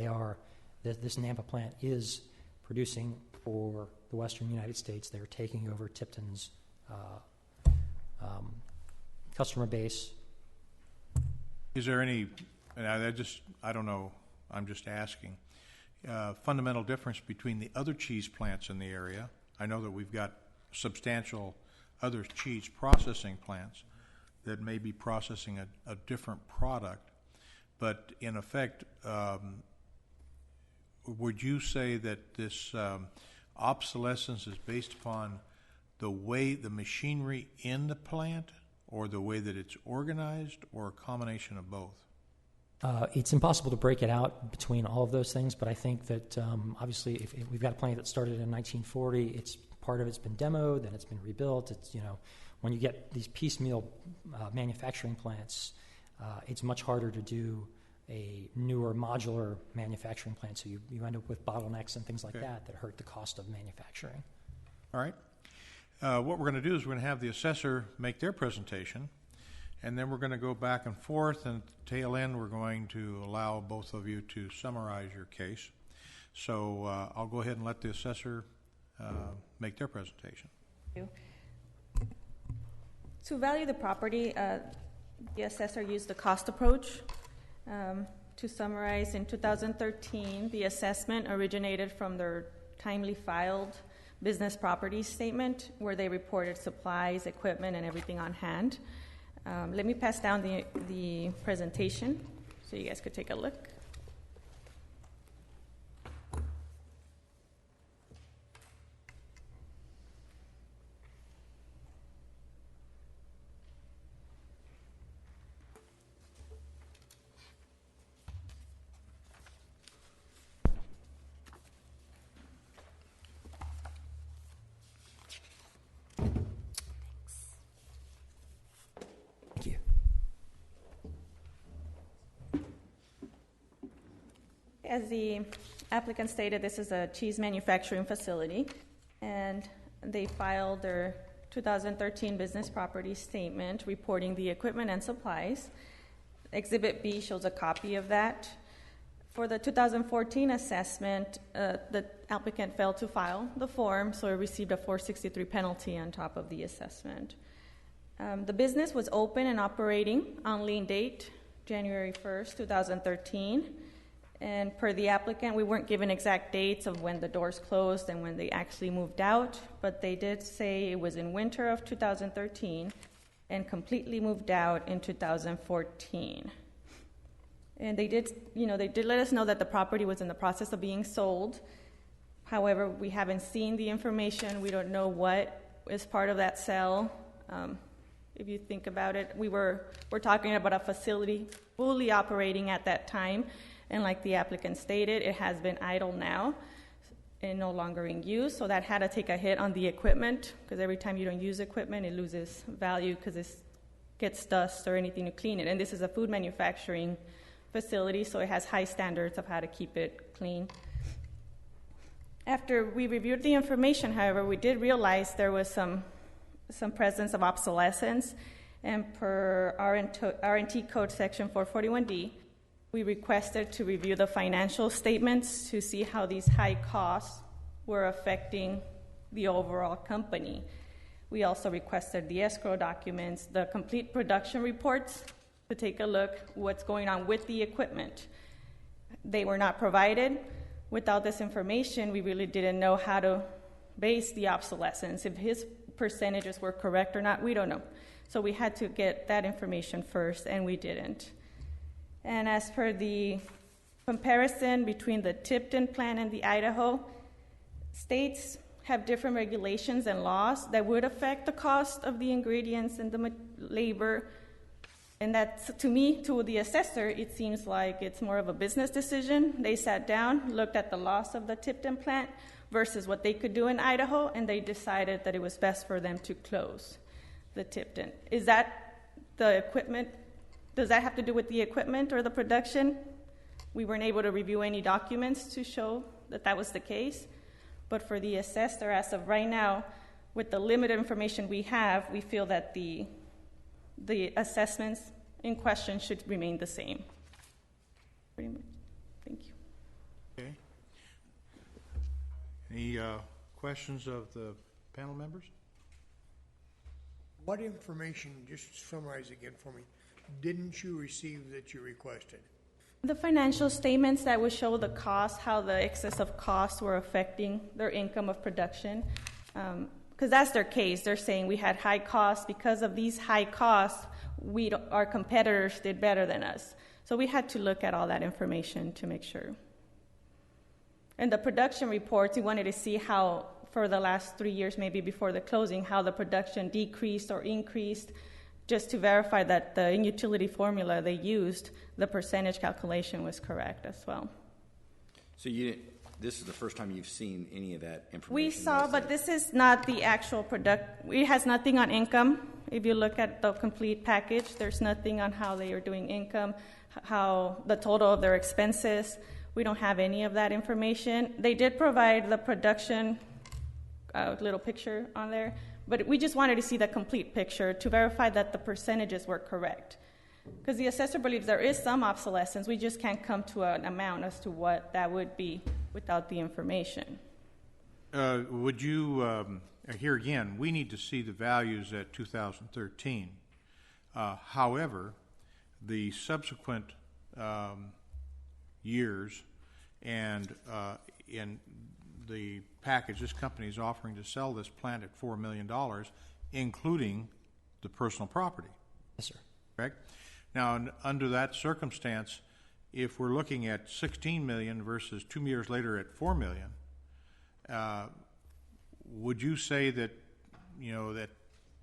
this Nampa plant is producing for the Western United States. They're taking over Tipton's customer base. Is there any? And I don't know. I'm just asking. Fundamental difference between the other cheese plants in the area. I know that we've got substantial other cheese processing plants that may be processing a different product, but in effect, would you say that this obsolescence is based upon the way the machinery in the plant, or the way that it's organized, or a combination of both? It's impossible to break it out between all of those things, but I think that obviously if we've got a plant that started in 1940, part of it's been demoed, then it's been rebuilt. It's when you get these piecemeal manufacturing plants, it's much harder to do a newer modular manufacturing plant, so you end up with bottlenecks and things like that hurt the cost of manufacturing. All right. What we're going to do is we're going to have the assessor make their presentation, and then we're going to go back and forth, and at the tail end we're going to allow both of you to summarize your case. So I'll go ahead and let the assessor make their presentation. Thank you. To value the property, the assessor used the cost approach. To summarize, in 2013, the assessment originated from their timely filed business property statement, where they reported supplies, equipment, and everything on hand. Let me pass down the presentation so you guys could take a look. Thank you. As the applicant stated, this is a cheese manufacturing facility, and they filed their 2013 business property statement reporting the equipment and supplies. Exhibit B shows a copy of that. For the 2014 assessment, the applicant failed to file the form, so it received a 463 penalty on top of the assessment. The business was open and operating on lien date, January 1st, 2013. And per the applicant, we weren't given exact dates of when the doors closed and when they actually moved out, but they did say it was in winter of 2013 and completely moved out in 2014. And they did let us know that the property was in the process of being sold. However, we haven't seen the information. We don't know what is part of that sale. If you think about it, we're talking about a facility fully operating at that time, and like the applicant stated, it has been idle now and no longer in use, so that had to take a hit on the equipment, because every time you don't use equipment, it loses value because it gets dust or anything to clean it. And this is a food manufacturing facility, so it has high standards of how to keep it clean. After we reviewed the information, however, we did realize there was some presence of obsolescence, and per R&T Code Section 441D, we requested to review the financial statements to see how these high costs were affecting the overall company. We also requested the escrow documents, the complete production reports, to take a look what's going on with the equipment. They were not provided. Without this information, we really didn't know how to base the obsolescence. If his percentages were correct or not, we don't know. So we had to get that information first, and we didn't. And as for the comparison between the Tipton plan and the Idaho, states have different regulations and laws that would affect the cost of the ingredients and the labor. And that's, to me, to the assessor, it seems like it's more of a business decision. They sat down, looked at the loss of the Tipton plant versus what they could do in Idaho, and they decided that it was best for them to close the Tipton. Is that the equipment? Does that have to do with the equipment or the production? We weren't able to review any documents to show that that was the case. But for the assessor, as of right now, with the limited information we have, we feel that the assessments in question should remain the same. Pretty much. Thank you. Okay. Any questions of the panel members? What information, just summarize again for me, didn't you receive that you requested? The financial statements that would show the cost, how the excess of costs were affecting their income of production. Because that's their case. They're saying we had high costs. Because of these high costs, our competitors did better than us. So we had to look at all that information to make sure. And the production reports, we wanted to see how, for the last 3 years, maybe before the closing, how the production decreased or increased, just to verify that the in-utility formula they used, the percentage calculation was correct as well. So this is the first time you've seen any of that information? We saw, but this is not the actual product. It has nothing on income. If you look at the complete package, there's nothing on how they are doing income, how the total of their expenses. We don't have any of that information. They did provide the production little picture on there, but we just wanted to see the complete picture to verify that the percentages were correct. Because the assessor believes there is some obsolescence. We just can't come to an amount as to what that would be without the information. Would you, here again, we need to see the values at 2013. However, the subsequent years and in the package this company is offering to sell this plant at $4 million, including the personal property. Yes, sir. Correct? Now, under that circumstance, if we're looking at $16 million versus 2 years later at $4 million, would you say that, that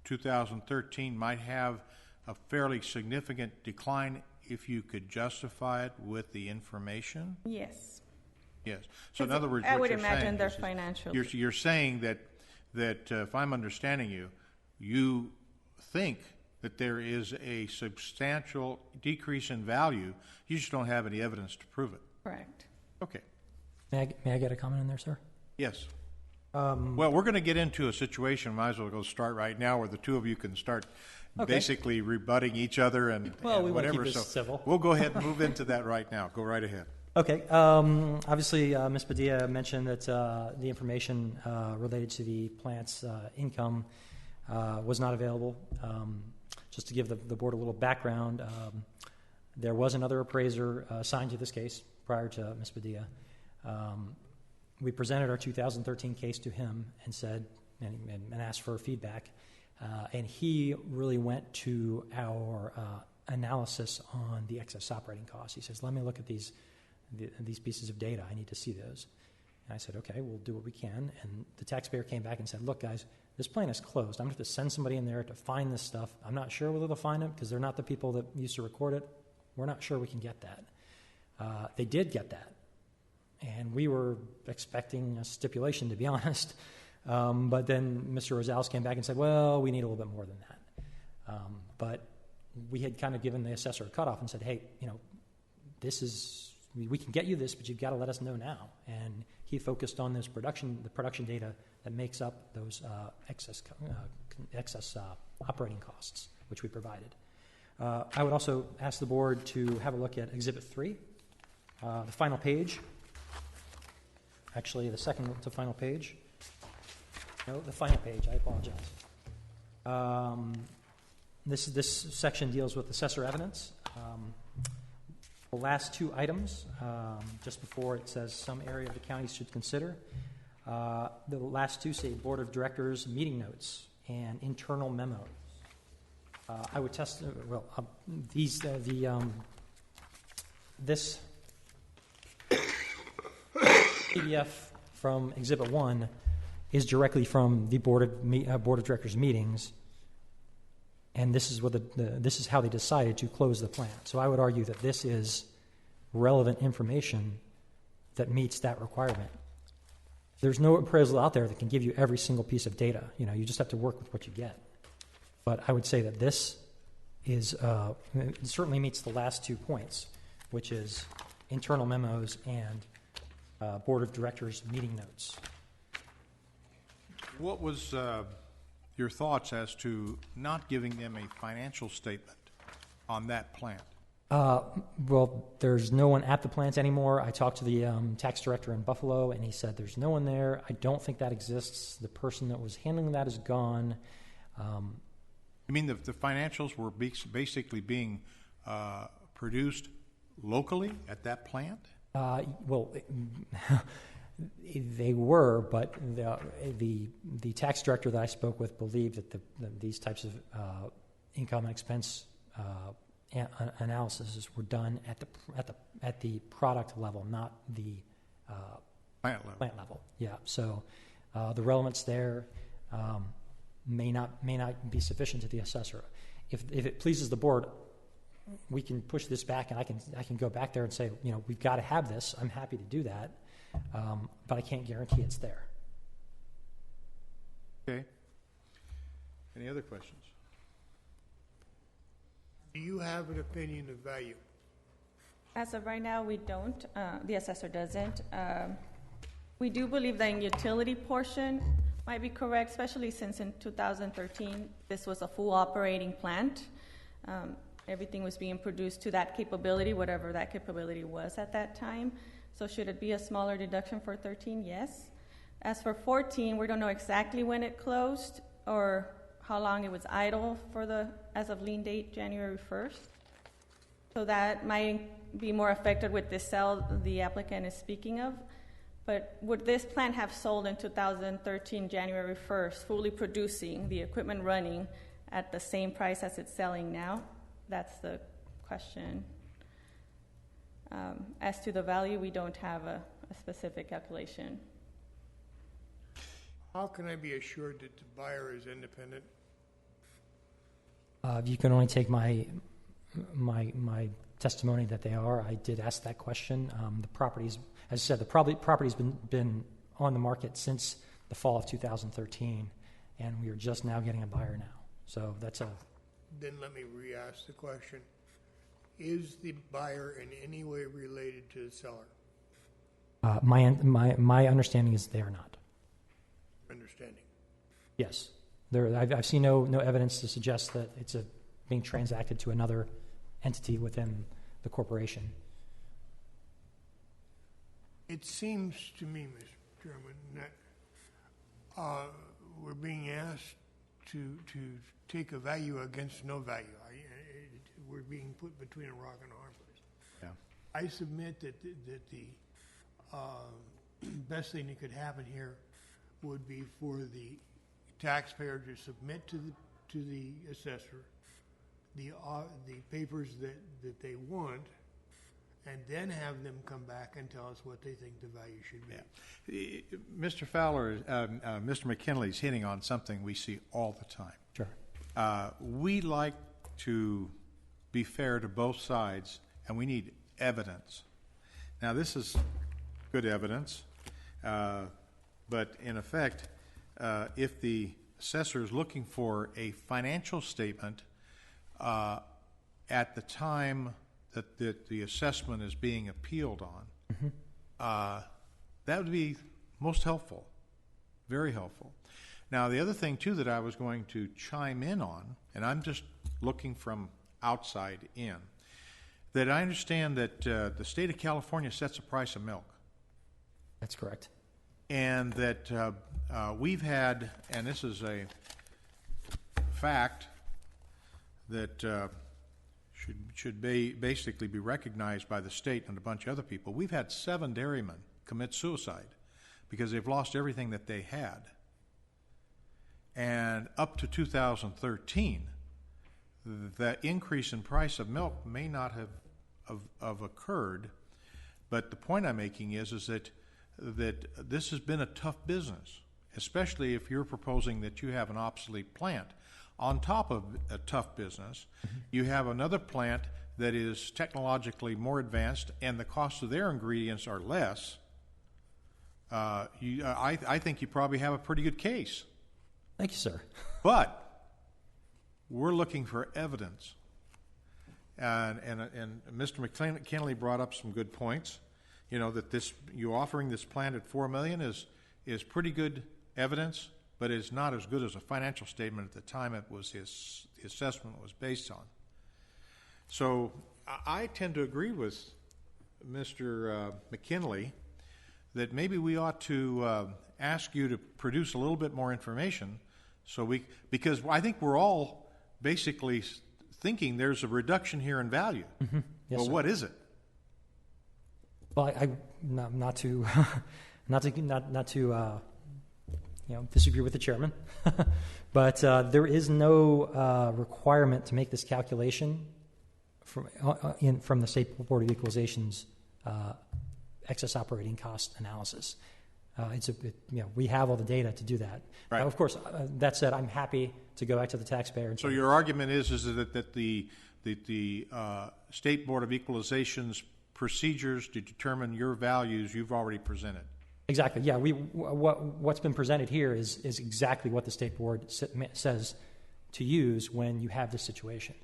2013 might have a fairly significant decline if you could justify it with the information? Yes. Yes. So in other words, I what would you're imagine saying their is financial. You're saying that if I'm understanding you, you think that there is a substantial decrease in value. You just don't have any evidence to prove it. Correct. Okay. May I get a comment in there, sir? Yes. Well, we're going to get into a situation, might as well go start right now, where the two of you can start basically rebutting each other and We whatever. want to keep this civil. We'll go ahead and move into that right now. Go right ahead. Okay. Obviously, Ms. Padilla mentioned that the information related to the plant's income was not available. Just to give the board a little background, there was another appraiser assigned to this case prior to Ms. Padilla. We presented our 2013 case to him and said, and asked for feedback, and he really went to our analysis on the excess operating costs. He says, "Let me look at these pieces of data. I need to see those." And I said, okay, we'll do what we can. And the taxpayer came back and said, look, guys, this plant is closed. I'm going to have to send somebody in there to find this stuff. I'm not sure whether they'll find it because they're not the people that used to record it. We're not sure we can get that. They did get that. And we were expecting a stipulation, to be honest. But then Mr. Rosales came back and said, well, we need a little bit more than that. But we had kind of given the assessor a cutoff and said, hey, this is, we can get you this, but you've got to let us know now. And he focused on the production data that makes up those excess operating costs, which we provided. I would also ask the board to have a look at Exhibit 3, the final page. Actually, the second to final page. No, the final page. I apologize. This section deals with assessor evidence. The last two items, just before it says some area of the county should consider, the last two say Board of Directors meeting notes and internal memos. I would test, this PDF from Exhibit 1 is directly from the Board of Directors meetings, and this is what this is how they decided to close the plant. So I would argue that this is relevant information that meets that requirement. There's no appraisal out there that can give you every single piece of data. You just have to work with what you get. But I would say that this is it certainly meets the last 2 points, which is internal memos and Board of Directors meeting notes. What was your thoughts as to not giving them a financial statement on that plant? Well, there's no one at the plant anymore. I talked to the tax director in Buffalo, and he said there's no one there. I don't think that exists. The person that was handling that is gone. You mean the financials were basically being produced locally at that plant? Well, they were, but the tax director that I spoke with believed that these types of income and expense analyses were done at the product level, not the plant level. Yeah. So the relevance there may not be sufficient to the assessor. If it pleases the board, we can push this back, and I can go back there and say, we've got to have this. I'm happy to do that, but I can't guarantee it's there. Okay. Any other questions? Do you have an opinion of value? As of right now, we don't. The assessor doesn't. We do believe that in utility portion might be correct, especially since in 2013 this was a full operating plant. Everything was being produced to that capability, whatever that capability was at that time. So should it be a smaller deduction for 13? Yes. As for 14, we don't know exactly when it closed or how long it was idle for as of lien date, January 1st. So that might be more affected with the sale the applicant is speaking of. But would this plant have sold in 2013, January 1st, fully producing, the equipment running at the same price as it's selling now? That's the question. As to the value, we don't have a specific calculation. How can I be assured that the buyer is independent? You can only take my testimony that they are. I did ask that question. The properties, as I said, the property's been on the market since the fall of 2013, and we are just now getting a buyer now. So that's a. Then let me re-ask the question. Is the buyer in any way related to the seller? My understanding is they are not. Understanding. Yes. I've seen no evidence to suggest that it's being transacted to another entity within the corporation. It seems to me, Mr. Chairman, that we're being asked to take a value against no value. We're being put between a rock and a hard place. Yeah. I submit that the best thing that could happen here would be for the taxpayer to submit to the assessor the papers that they want, and then have them come back and tell us what they think the value should be. Mr. Fowler, Mr. McKinley's hitting on something we see all the time. Sure. We like to be fair to both sides, and we need evidence. Now, this is good evidence, but in effect, if the assessor is looking for a financial statement at the time that the assessment is being appealed on, that would be most helpful, very helpful. Now, the other thing, too, that I was going to chime in on, and I'm just looking from outside in, that I understand that the state of California sets the price of milk. That's correct. And that we've had, and this is a fact that should basically be recognized by the state and a bunch of other people. We've had 7 dairymen commit suicide because they've lost everything that they had. And up to 2013, the increase in price of milk may not have occurred, but the point I'm making is that this has been a tough business, especially if you're proposing that you have an obsolete plant. On top of a tough business, you have another plant that is technologically more advanced and the cost of their ingredients are less. I think you probably have a pretty good case. Thank you, sir. But we're looking for evidence. And Mr. McKinley brought up some good points. You know, that you offering this plant at $4 million is pretty good evidence, but it's not as good as a financial statement at the time it was the assessment was based on. So I tend to agree with Mr. McKinley that maybe we ought to ask you to produce a little bit more information, because I think we're all basically thinking there's a reduction here in value. Mm-hmm. Yes, well, sir. what is it? Well, not to disagree with the chairman, but there is no requirement to make this calculation from the State Board of Equalization's excess operating cost analysis. We have all the data to do that. Right. Now, of course, that said, I'm happy to go back to the taxpayer. And So your argument is that the State Board of Equalization's procedures to determine your values you've already presented. Exactly. Yeah. What's been presented here is exactly what the State Board says to use when you have this situation.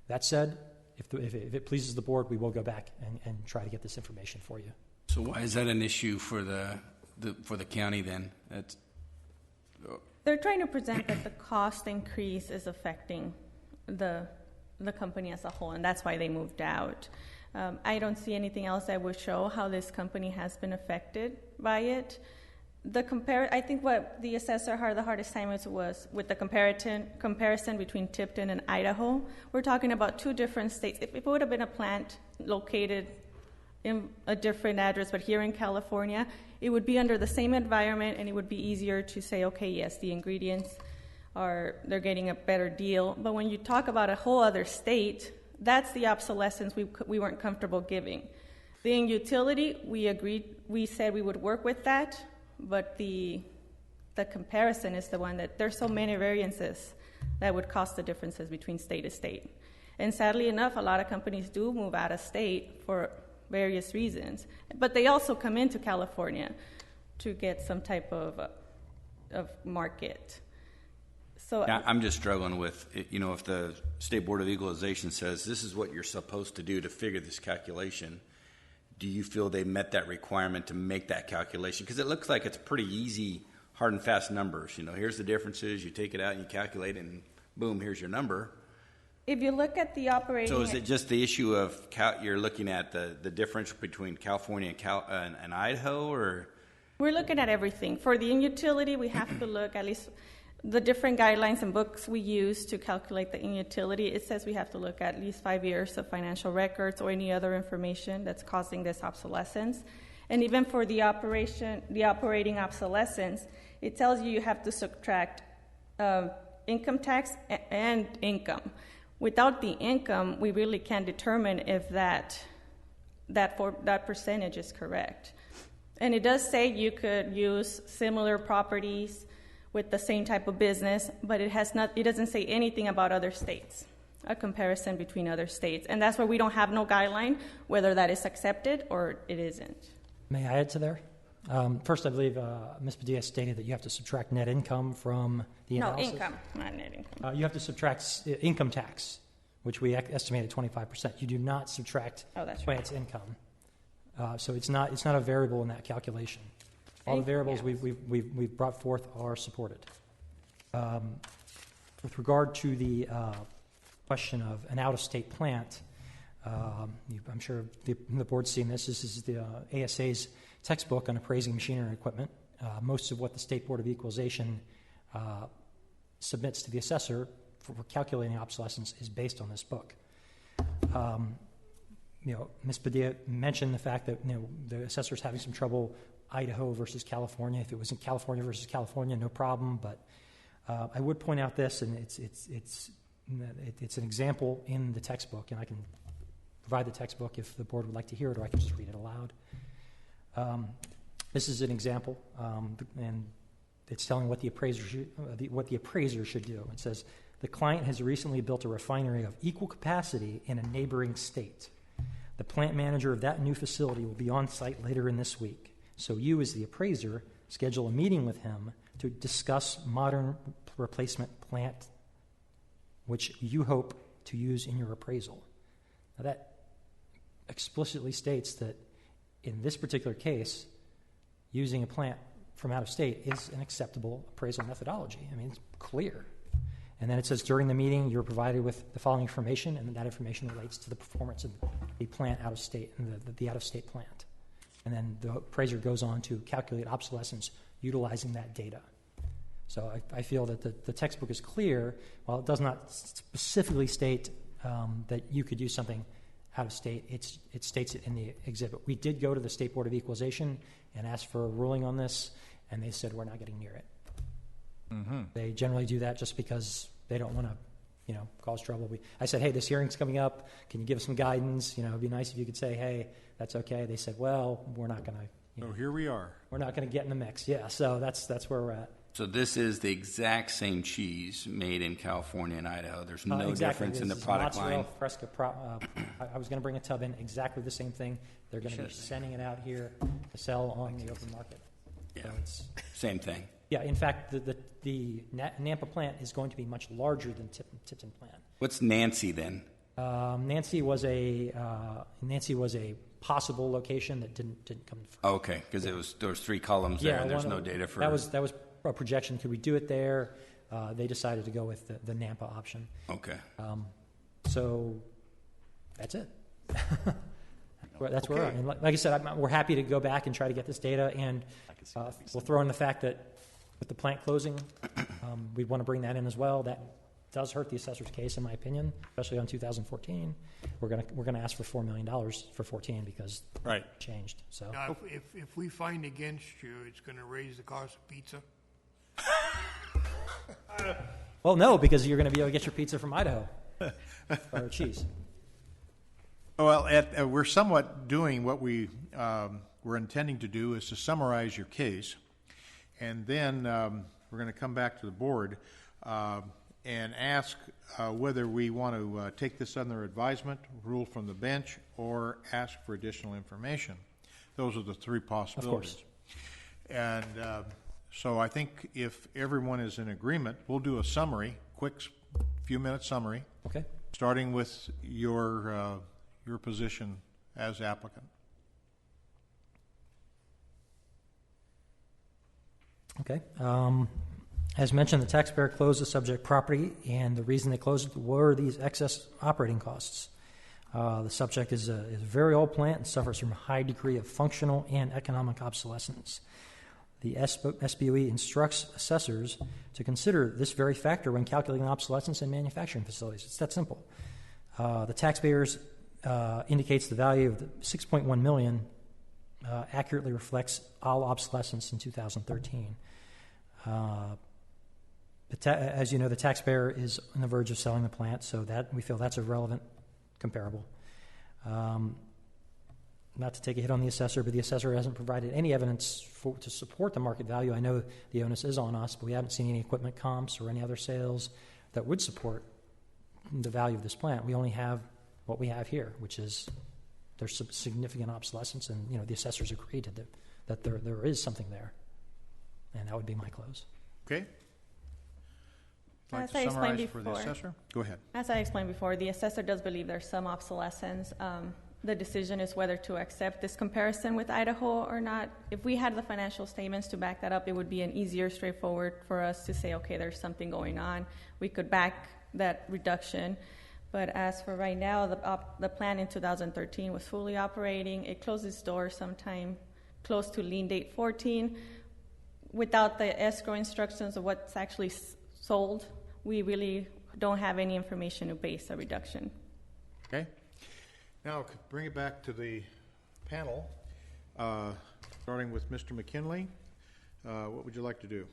That said, if it pleases the board, we will go back and try to get this information for you. So why is that an issue for the county then? They're trying to present that the cost increase is affecting the company as a whole, and that's why they moved out. I don't see anything else that would show how this company has been affected by it. I think what the assessor had the hardest time was with the comparison between Tipton and Idaho. We're talking about 2 different states. If it would have been a plant located in a different address, but here in California, it would be under the same environment, and it would be easier to say, okay, yes, the ingredients they're getting a better deal. But when you talk about a whole other state, that's the obsolescence we weren't comfortable giving. The utility, we agreed, we said we would work with that, but the comparison is the one that there's so many variances that would cause the differences between state to state. And sadly enough, a lot of companies do move out of state for various reasons, but they also come into California to get some type of market. So yeah, I'm just struggling with, if the State Board of Equalization says this is what you're supposed to do to figure this calculation, do you feel they met that requirement to make that calculation? Because it looks like it's pretty easy, hard and fast numbers. Here's the differences, you take it out and you calculate it, and boom, here's your number. If you look at the operating... So is it just the issue of you're looking at the difference between California and Idaho, or...? We're looking at everything. For the utility, we have to look at least the different guidelines and books we use to calculate the utility. It says we have to look at least 5 years of financial records or any other information that's causing this obsolescence. And even for the operating obsolescence, it tells you have to subtract income tax and income. Without the income, we really can't determine if that that percentage is correct. And it does say you could use similar properties with the same type of business, but it doesn't say anything about other states, a comparison between other states. And that's where we don't have no guideline whether that is accepted or it isn't. May I add to there? First, I believe Ms. Padilla stated that you have to subtract net income from the analysis. No, income, not net income. You have to subtract income tax, which we estimate at 25%. You do not subtract That's plant's income. So it's not a variable in that calculation. All the variables we've brought forth are supported. With regard to the question of an out-of-state plant, I'm sure the board's seen this. This is the ASA's textbook on appraising machinery and equipment. Most of what the State Board of Equalization submits to the assessor for calculating obsolescence is based on this book. Ms. Padilla mentioned the fact that the assessor's having some trouble Idaho versus California. If it was in California versus California, no problem. But I would point out this, and it's an example in the textbook, and I can provide the textbook if the board would like to hear it, or I can just read it aloud. This is an example, and it's telling what the appraiser should do. It says, the client has recently built a refinery of equal capacity in a neighboring state. The plant manager of that new facility will be on site later in this week. So you, as the appraiser, schedule a meeting with him to discuss modern replacement plant, which you hope to use in your appraisal. Now that explicitly states that in this particular case, using a plant from out of state is an acceptable appraisal methodology. I mean, it's clear. And then it says, during the meeting, you're provided with the following information, and that information relates to the performance of the plant out of state, and the out-of-state plant. And then the appraiser goes on to calculate obsolescence utilizing that data. So I feel that the textbook is clear. While it does not specifically state that you could use something out of state, it states it in the exhibit. We did go to the State Board of Equalization and ask for a ruling on this, and they said we're not getting near it. Mm-hmm. They generally do that just because they don't want to, cause trouble. I said, hey, this hearing's coming up. Can you give us some guidance? It'd be nice if you could say, hey, that's okay. They said, well, we're not going to. So here we are. We're not going to get in the mix. Yeah, so that's where we're at. So this is the exact same cheese made in California and Idaho. There's no Exactly. difference in the product mozzarella line. Fresca I was going to bring a tub in, exactly the same thing. They're going to be sending it out here to sell on the open market. Yeah, so it's same thing. Yeah, in fact, the Nampa plant is going to be much larger than Tipton plant. What's Nancy then? Nancy was a possible location that didn't come. Oh, okay, because there was 3 columns there, and there's no data for that was a projection. Could we do it there? They decided to go with the Nampa option. Okay. So that's it. That's where we're at. And like I said, we're happy to go back and try to get this data, and we'll throw in the fact that with the plant closing, we'd want to bring that in as well. That does hurt the assessor's case, in my opinion, especially on 2014. We're gonna ask for $4 million for 14 because it changed. So now, if we find against you, it's going to raise the cost of pizza. Well, no, because you're going to be able to get your pizza from Idaho or cheese. Well, we're somewhat doing what we're intending to do is to summarize your case, and then we're going to come back to the board and ask whether we want to take this under advisement, rule from the bench, or ask for additional information. Those are the 3 possibilities. Of course. And so I think if everyone is in agreement, we'll do a summary, quick few-minute summary. Okay. Starting with your position as applicant. Okay. As mentioned, the taxpayer closed the subject property, and the reason they closed it were these excess operating costs. The subject is a very old plant and suffers from a high degree of functional and economic obsolescence. The SBOE instructs assessors to consider this very factor when calculating obsolescence in manufacturing facilities. It's that simple. The taxpayers indicates the value of the $6.1 million accurately reflects all obsolescence in 2013. As you know, the taxpayer is on the verge of selling the plant, so that we feel that's a relevant comparable. not to take a hit on the assessor, but the assessor hasn't provided any evidence to support the market value. I know the onus is on us, but we haven't seen any equipment comps or any other sales that would support the value of this plant. We only have what we have here, which is there's some significant obsolescence, and the assessors agreed that there is something there, and that would be my close. Okay. Like As to I explained summarize for the before. assessor? Go ahead. As I explained before, the assessor does believe there's some obsolescence. The decision is whether to accept this comparison with Idaho or not. If we had the financial statements to back that up, it would be an easier, straightforward for us to say, okay, there's something going on. We could back that reduction. But as for right now, the plan in 2013 was fully operating. It closed its doors sometime close to lien date 14. Without the escrow instructions of what's actually sold, we really don't have any information to base a reduction. Okay. Now, bring it back to the panel, starting with Mr. McKinley. What would you like to do?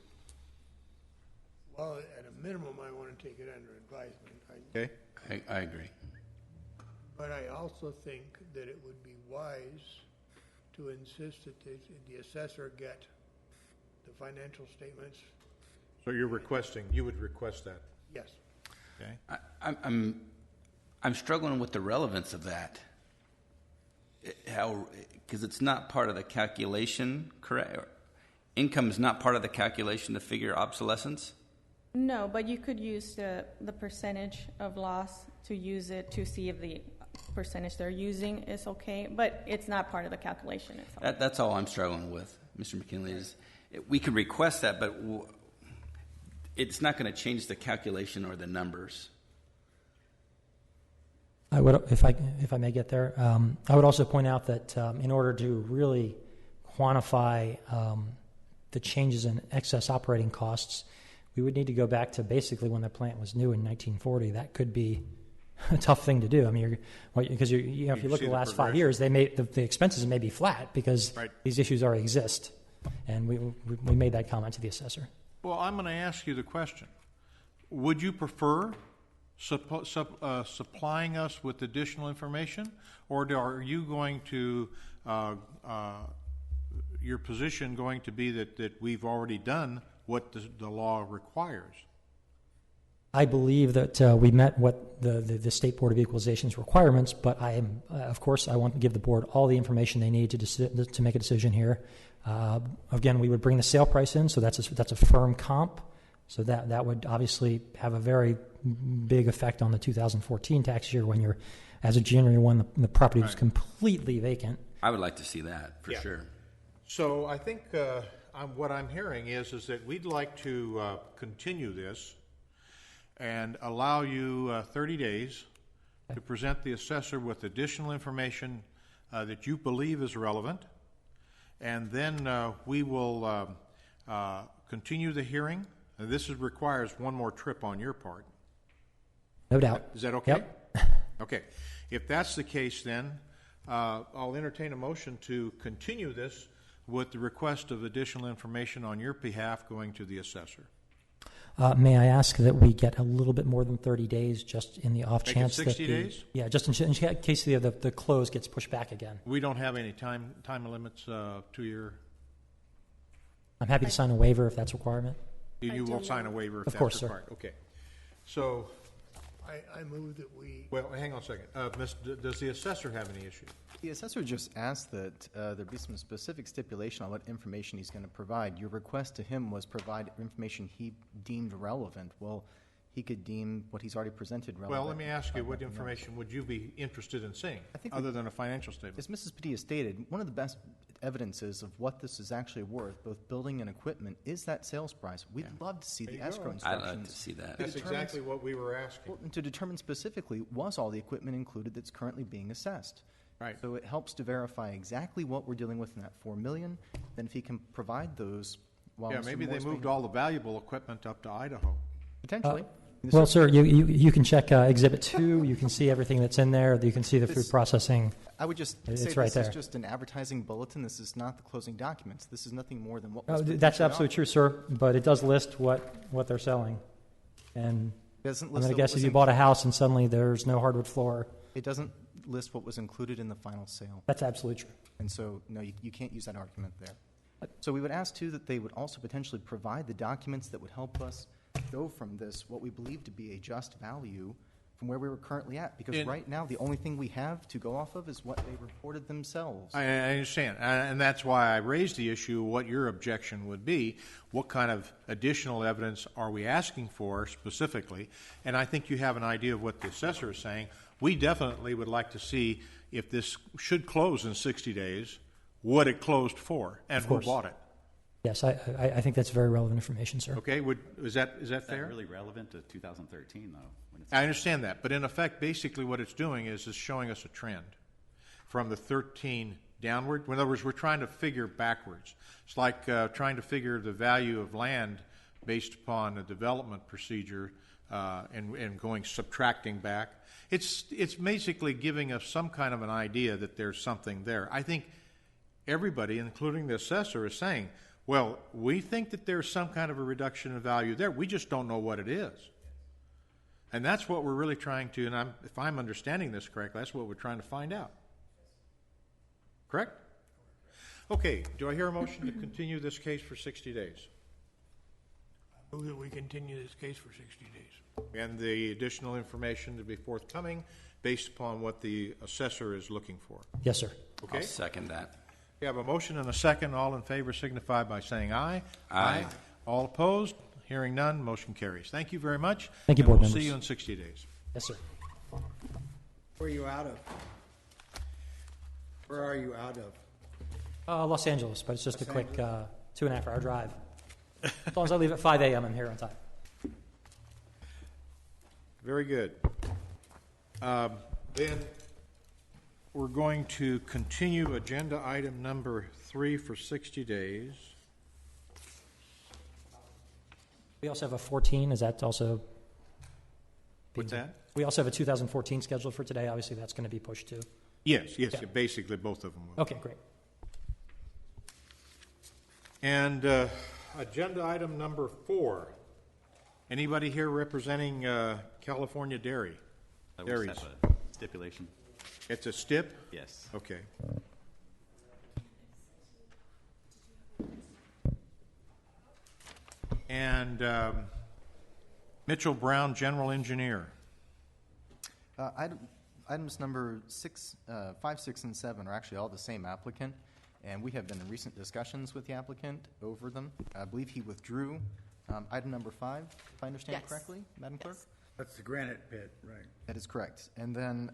Well, at a minimum, I want to take it under advisement. Okay. I agree. But I also think that it would be wise to insist that the assessor get the financial statements. So you would request that? Yes. Okay. I'm struggling with the relevance of that. Because it's not part of the calculation, correct? Income is not part of the calculation to figure obsolescence? No, but you could use the percentage of loss to use it to see if the percentage they're using is okay, but it's not part of the calculation itself. That's all I'm struggling with, Mr. McKinley. We could request that, but it's not going to change the calculation or the numbers. I would, if I may get there, I would also point out that in order to really quantify the changes in excess operating costs, we would need to go back to basically when the plant was new in 1940. That could be a tough thing to do. I mean, because if you look at the last 5 years, they the expenses may be flat because these issues already exist, and we made that comment to the assessor. Well, I'm going to ask you the question. Would you prefer supplying us with additional information, or are you going to, your position going to be that we've already done what the law requires? I believe that we met what the State Board of Equalization's requirements, but I am, of course, I want to give the board all the information they need to make a decision here. Again, we would bring the sale price in, so that's a firm comp. So that would obviously have a very big effect on the 2014 tax year when you're, as of January 1, the property was completely vacant. I would like to see that, for sure. So I think what I'm hearing is that we'd like to continue this and allow you 30 days to present the assessor with additional information that you believe is relevant, and then we will continue the hearing. This requires one more trip on your part. No doubt. Is that okay? Yep. Okay. If that's the case, then I'll entertain a motion to continue this with the request of additional information on your behalf going to the assessor. May I ask that we get a little bit more than 30 days, just in the off Make chance it 60 days? Yeah, just in case the close gets pushed back again. We don't have any time limits to your. I'm happy to sign a waiver if that's a requirement. You will sign a waiver if Of that's course, required. sir. Okay. So, I move that we. well, hang on a second. Does the assessor have any issues? The assessor just asked that there be some specific stipulation on what information he's going to provide. Your request to him was provide information he deemed relevant. Well, he could deem what he's already presented relevant. Well, let me ask you, what information would you be interested in seeing, other than a financial statement? As Mrs. Padilla stated, one of the best evidences of what this is actually worth, both building and equipment, is that sales price. We'd love to see the escrow instructions. I'd like to see that. That's exactly what we were asking. Well, and to determine specifically, was all the equipment included that's currently being assessed? Right. So it helps to verify exactly what we're dealing with in that $4 million. Then if he can provide those while Yeah, Mr. maybe they Moore's moved being- all the valuable equipment up to Idaho. Potentially. Well, sir, you can check Exhibit 2. You can see everything that's in there. You can see the food processing. I would just It's say right this there. is just an advertising bulletin. This is not the closing documents. This is nothing more than what was That's potentially absolutely offered. true, sir, but it does list what they're selling. And It doesn't I'm list going to the guess if you listing- bought a house and suddenly there's no hardwood floor. It doesn't list what was included in the final sale. That's absolutely true. And so, no, you can't use that argument there. So we would ask, too, that they would also potentially provide the documents that would help us go from this, what we believe to be a just value, from where we were currently at. Because right now, the only thing we have to go off of is what they reported themselves. I understand, and that's why I raised the issue, what your objection would be. What kind of additional evidence are we asking for specifically? And I think you have an idea of what the assessor is saying. We definitely would like to see if this should close in 60 days, what it closed for, and who bought it. Yes, I think that's very relevant information, sir. Okay, is that fair? Is that really relevant to 2013, though? When it's I understand that, but in effect, basically what it's doing is showing us a trend from the 13 downward. In other words, we're trying to figure backwards. It's like trying to figure the value of land based upon a development procedure and subtracting back. It's basically giving us some kind of an idea that there's something there. I think everybody, including the assessor, is saying, well, we think that there's some kind of a reduction in value there. We just don't know what it is. And that's what we're really trying to, and if I'm understanding this correctly, that's what we're trying to find out. Correct? Okay, do I hear a motion to continue this case for 60 days? I move that we continue this case for 60 days. And the additional information to be forthcoming based upon what the assessor is looking for. Yes, sir. Okay? I'll second that. We have a motion and a second. All in favor signify by saying aye. Aye. All opposed? Hearing none, motion carries. Thank you very much. Thank you, and board we'll members. see you in 60 days. Yes, sir. Where are you out of? Where are you out of? Los Angeles, but it's just a quick 2.5-hour drive. As long as I leave at 5 a.m., I'm here on time. Very good. Then we're going to continue agenda item number 3 for 60 days. We also have a 14. Is that also? What's that? We also have a 2014 scheduled for today. Obviously, that's going to be pushed too. Yes, Okay. basically both of them will. Okay, great. And agenda item number 4. Anybody here representing California Dairy? we Dairies. just have a stipulation. It's a stip? Yes. Okay. And Mitchell Brown, General Engineer. Items number 5, 6, and 7 are actually all the same applicant, and we have been in recent discussions with the applicant over them. I believe he withdrew item number 5, if I understand Yes. correctly, Madam Clerk? That's the granite pit, right. That is correct. And then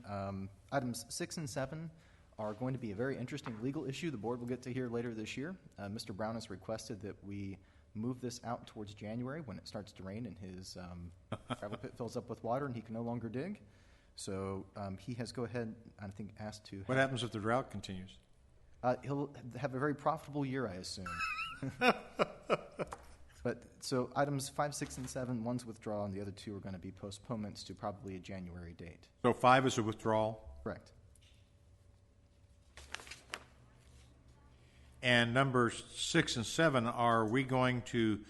items 6 and 7 are going to be a very interesting legal issue the board will get to hear later this year. Mr. Brown has requested that we move this out towards January when it starts to rain and his gravel pit fills up with water and he can no longer dig. So he has go ahead, I think, asked to... What happens if the drought continues? He'll have a very profitable year, I assume. But so items 5, 6, and 7, one's withdrawal, and the other 2 are going to be postponements to probably a January date. So 5 is a withdrawal? Correct. And numbers 6 and 7, are we going to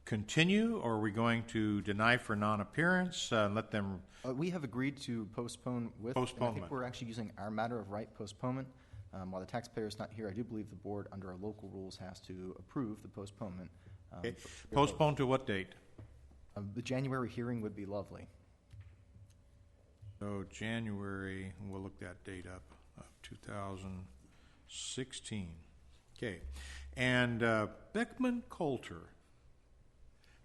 continue, or are we going to deny for non-appearance, let them... We have agreed to postpone with... Postponement. I think we're actually using our matter of right postponement. While the taxpayer is not here, I do believe the board, under our local rules, has to approve the postponement. Okay. Postpone to what date? The January hearing would be lovely. So January, we'll look that date up, 2016. Okay. And Beckman Coulter.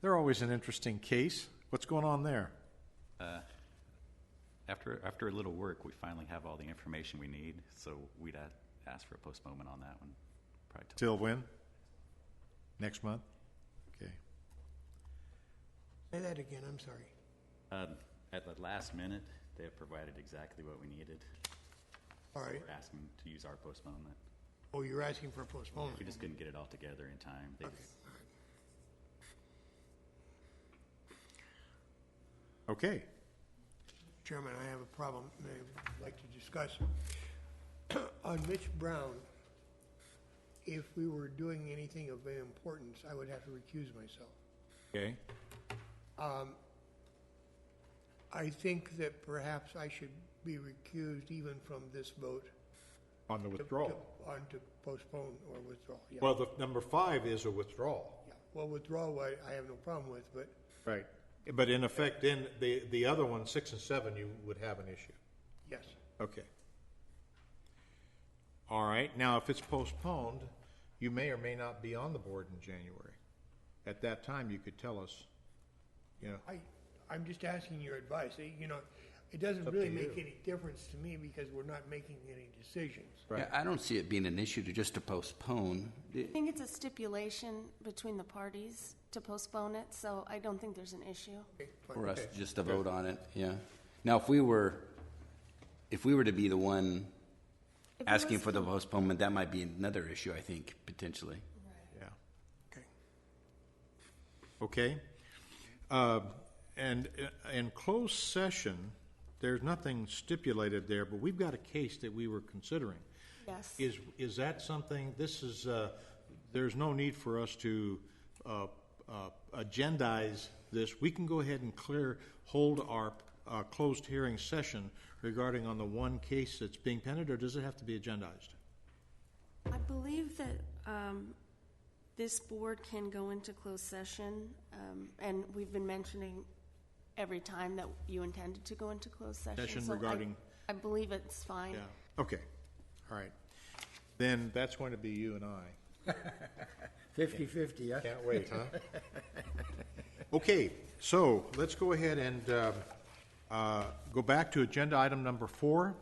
They're always an interesting case. What's going on there? After a little work, we finally have all the information we need, so we'd ask for a postponement on that one. Probably Till when? Next month? Okay. Say that again, I'm sorry. At the last minute, they have provided exactly what we needed. All right. We're asking to use our postponement. Oh, you're asking for a postponement? We just couldn't get it all together in time. They Okay. Okay. Chairman, I have a problem I'd like to discuss. On Mitch Brown, if we were doing anything of importance, I would have to recuse myself. Okay. I think that perhaps I should be recused even from this vote? On the withdrawal. On to postpone or withdraw, yeah. Well, the number 5 is a withdrawal. Yeah. Well, withdrawal, I have no problem with, but Right. But in effect, then, the other one, 6 and 7, you would have an issue. yes. Okay. All right, now, if it's postponed, you may or may not be on the board in January. At that time, you could tell us, you know, I'm just asking your advice. You know, it doesn't up really to make you. any difference to me because we're not making any decisions. Right. Yeah, I don't see it being an issue to postpone. I think it's a stipulation between the parties to postpone it, so I don't think there's an issue. Okay, fine. For us just to vote on it, yeah. Now, if we were to be the one If it asking was for the to- postponement, that might be another issue, I think, potentially. yeah. Okay. Okay. And in closed session, there's nothing stipulated there, but we've got a case that we were considering. Yes. Is that something, this is, there's no need for us to agendize this. We can go ahead and hold our closed hearing session regarding on the one case that's being pended, or does it have to be agendized? I believe that this board can go into closed session, and we've been mentioning every time that you intended to go into closed session. Session so regarding- I believe it's fine. Yeah, okay, all right. Then that's going to be you and I. 50-50, huh? Can't wait, huh? Okay, so let's go ahead and go back to agenda item number 4.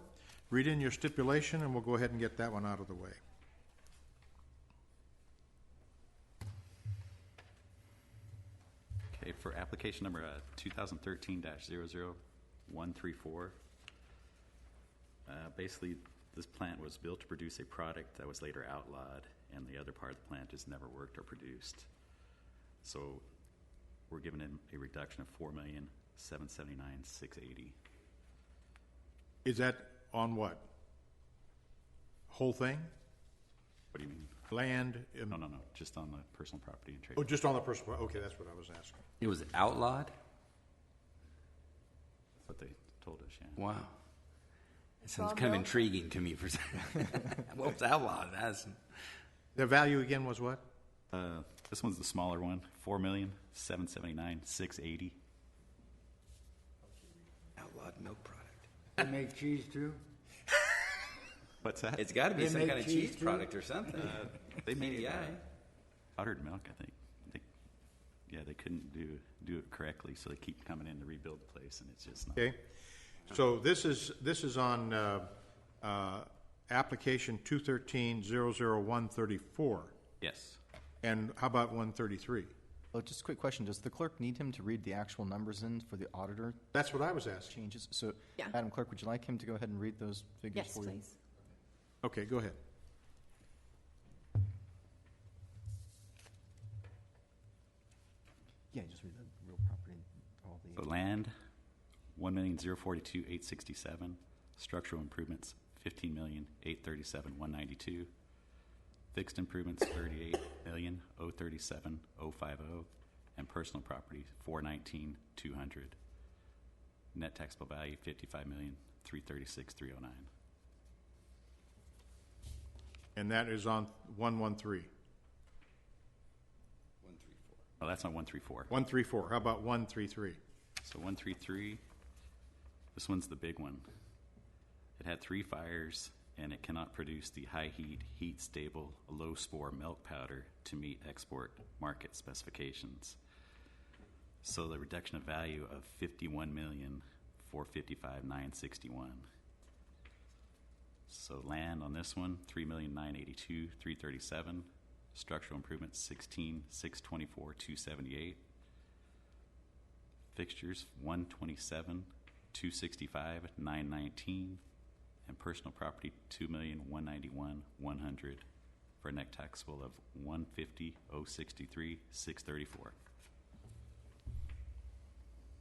Read in your stipulation, and we'll go ahead and get that one out of the way. Okay, for application number 2013-00134, basically this plant was built to produce a product that was later outlawed, and the other part of the plant has never worked or produced. So we're giving it a reduction of $4,779,680. Is that on what? Whole thing? What do you mean? Land? No, just on the personal property and trade. Oh, just on the personal, okay, that's what I was asking. It was outlawed? That's what they told us, yeah. Wow. It sounds Raw kind of milk? intriguing to me for what was outlawed? The value again was what? This one's the smaller one, $4,779,680. Outlawed milk product. They make cheese too? What's that? It's got to be They some make kind of cheese cheese too? product or something. They made yeah. powdered milk, I think. They couldn't do it correctly, so they keep coming in to rebuild the place, and it's just not. Okay, so this is on application 213-00134. Yes. And how about 133? Oh, just a quick question. Does the clerk need him to read the actual numbers in for the auditor That's what I was asking. changes? So, Yeah. Madam Clerk, would you like him to go ahead and read those figures Yes, for you? please. Okay, go ahead. Yeah, just read the real property, all the... So land, $1,042,867. Structural improvements, $15,837,192. Fixed improvements, $38,037,050. And personal property, $419,200. Net taxable value, $55,336,309. And that is on 113. Oh, that's on 134. 134, how about 133? So 133, this one's the big one. It had 3 fires, and it cannot produce the high heat, heat stable, low spore milk powder to meet export market specifications. So the reduction of value of $51,455,961. So land on this one, $3,982,337. Structural improvements, $16,624,278. Fixtures, $127,265,919. And personal property, $2,191,100 for a net taxable of $150,063,634.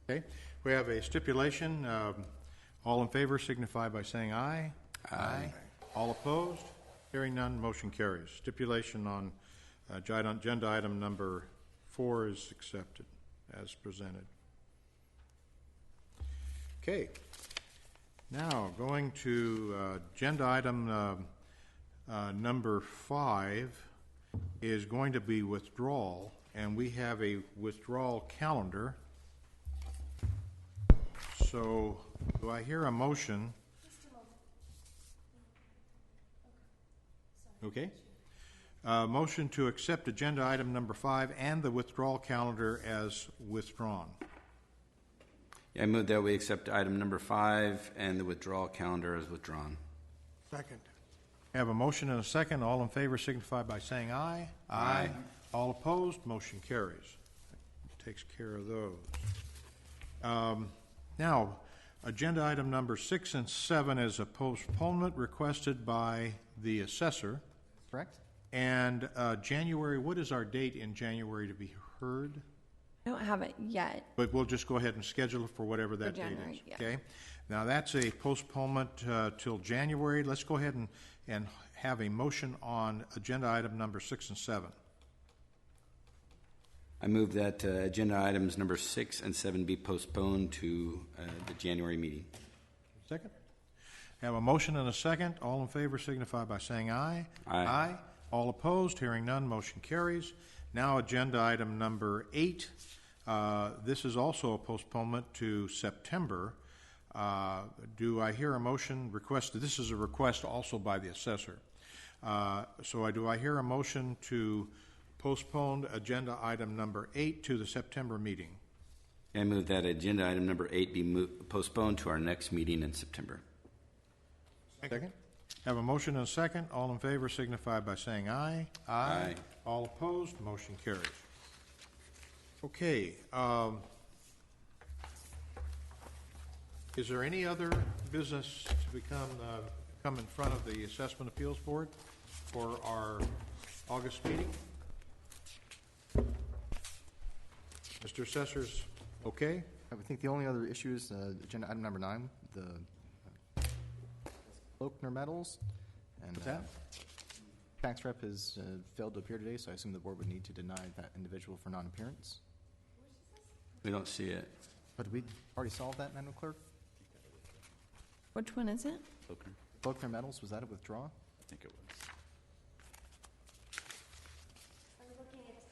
Okay, we have a stipulation. All in favor signify by saying aye. Aye. All opposed? Hearing none, motion carries. Stipulation on agenda item number 4 is accepted as presented. Okay. Now, going to agenda item number 5 is going to be withdrawal, and we have a withdrawal calendar. So, do I hear a motion? Okay. Motion to accept agenda item number 5 and the withdrawal calendar as withdrawn. I move that we accept item number 5 and the withdrawal calendar as withdrawn. Second. Have a motion and a second. All in favor signify by saying aye. Aye. All opposed, motion carries. Takes care of those. Now, agenda item number 6 and 7 is a postponement requested by the assessor. Correct? And January, what is our date in January to be heard? I don't have it yet. But we'll just go ahead and schedule it for whatever that date January, is. yeah. Okay? Now, that's a postponement till January. Let's go ahead and have a motion on agenda item number 6 and 7. I move that agenda items number 6 and 7 be postponed to the January meeting. Second? Have a motion and a second. All in favor signify by saying aye. Aye. All opposed, hearing none, motion carries. Now, agenda item number 8. This is also a postponement to September. Do I hear a motion requested? This is a request also by the assessor. Do I hear a motion to postpone agenda item number 8 to the September meeting? I move that agenda item number 8 be postponed to our next meeting in September. Second. Have a motion and a second. All in favor signify by saying aye. Aye. All opposed, motion carries. Okay. Is there any other business to come in front of the Assessment Appeals Board for our August meeting? Mr. Assessor's okay? I would think the only other issue is agenda item number 9, the Faulkner Metals. And What's that? Tax rep has failed to appear today, so I assume the board would need to deny that individual for non-appearance. We don't see it. But did we already solve that, Madam Clerk? Which one is it? Faulkner Metals, was that a withdraw? I think it was.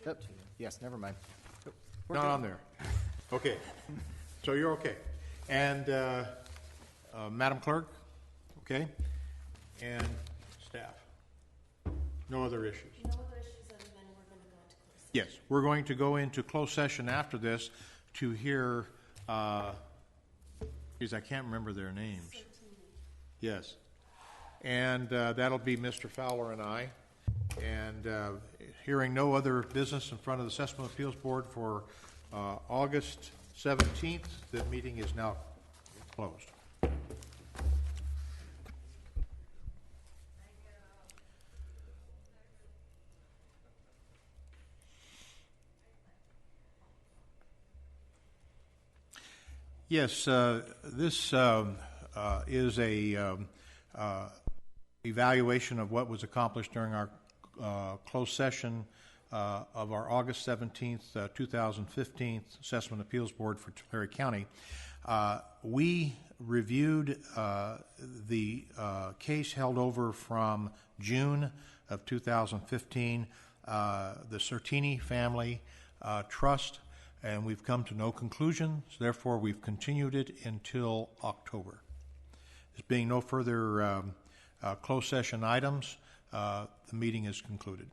Yep. Yes, never mind. We're Not good. on there. Okay. So you're okay. And Madam Clerk? Okay. And staff? No other issues? No other issues other than we're going to go into closed session. Yes, we're going to go into closed session after this to hear, geez, I can't remember their names. Yes. And that'll be Mr. Fowler and I. And hearing no other business in front of the Assessment Appeals Board for August 17th, the meeting is now closed. Yes, this is a evaluation of what was accomplished during our closed session of our August 17th, 2015 Assessment Appeals Board for Tulare County. We reviewed the case held over from June of 2015, the Certini Family Trust, and we've come to no conclusions. Therefore, we've continued it until October. There being no further closed session items, the meeting is concluded.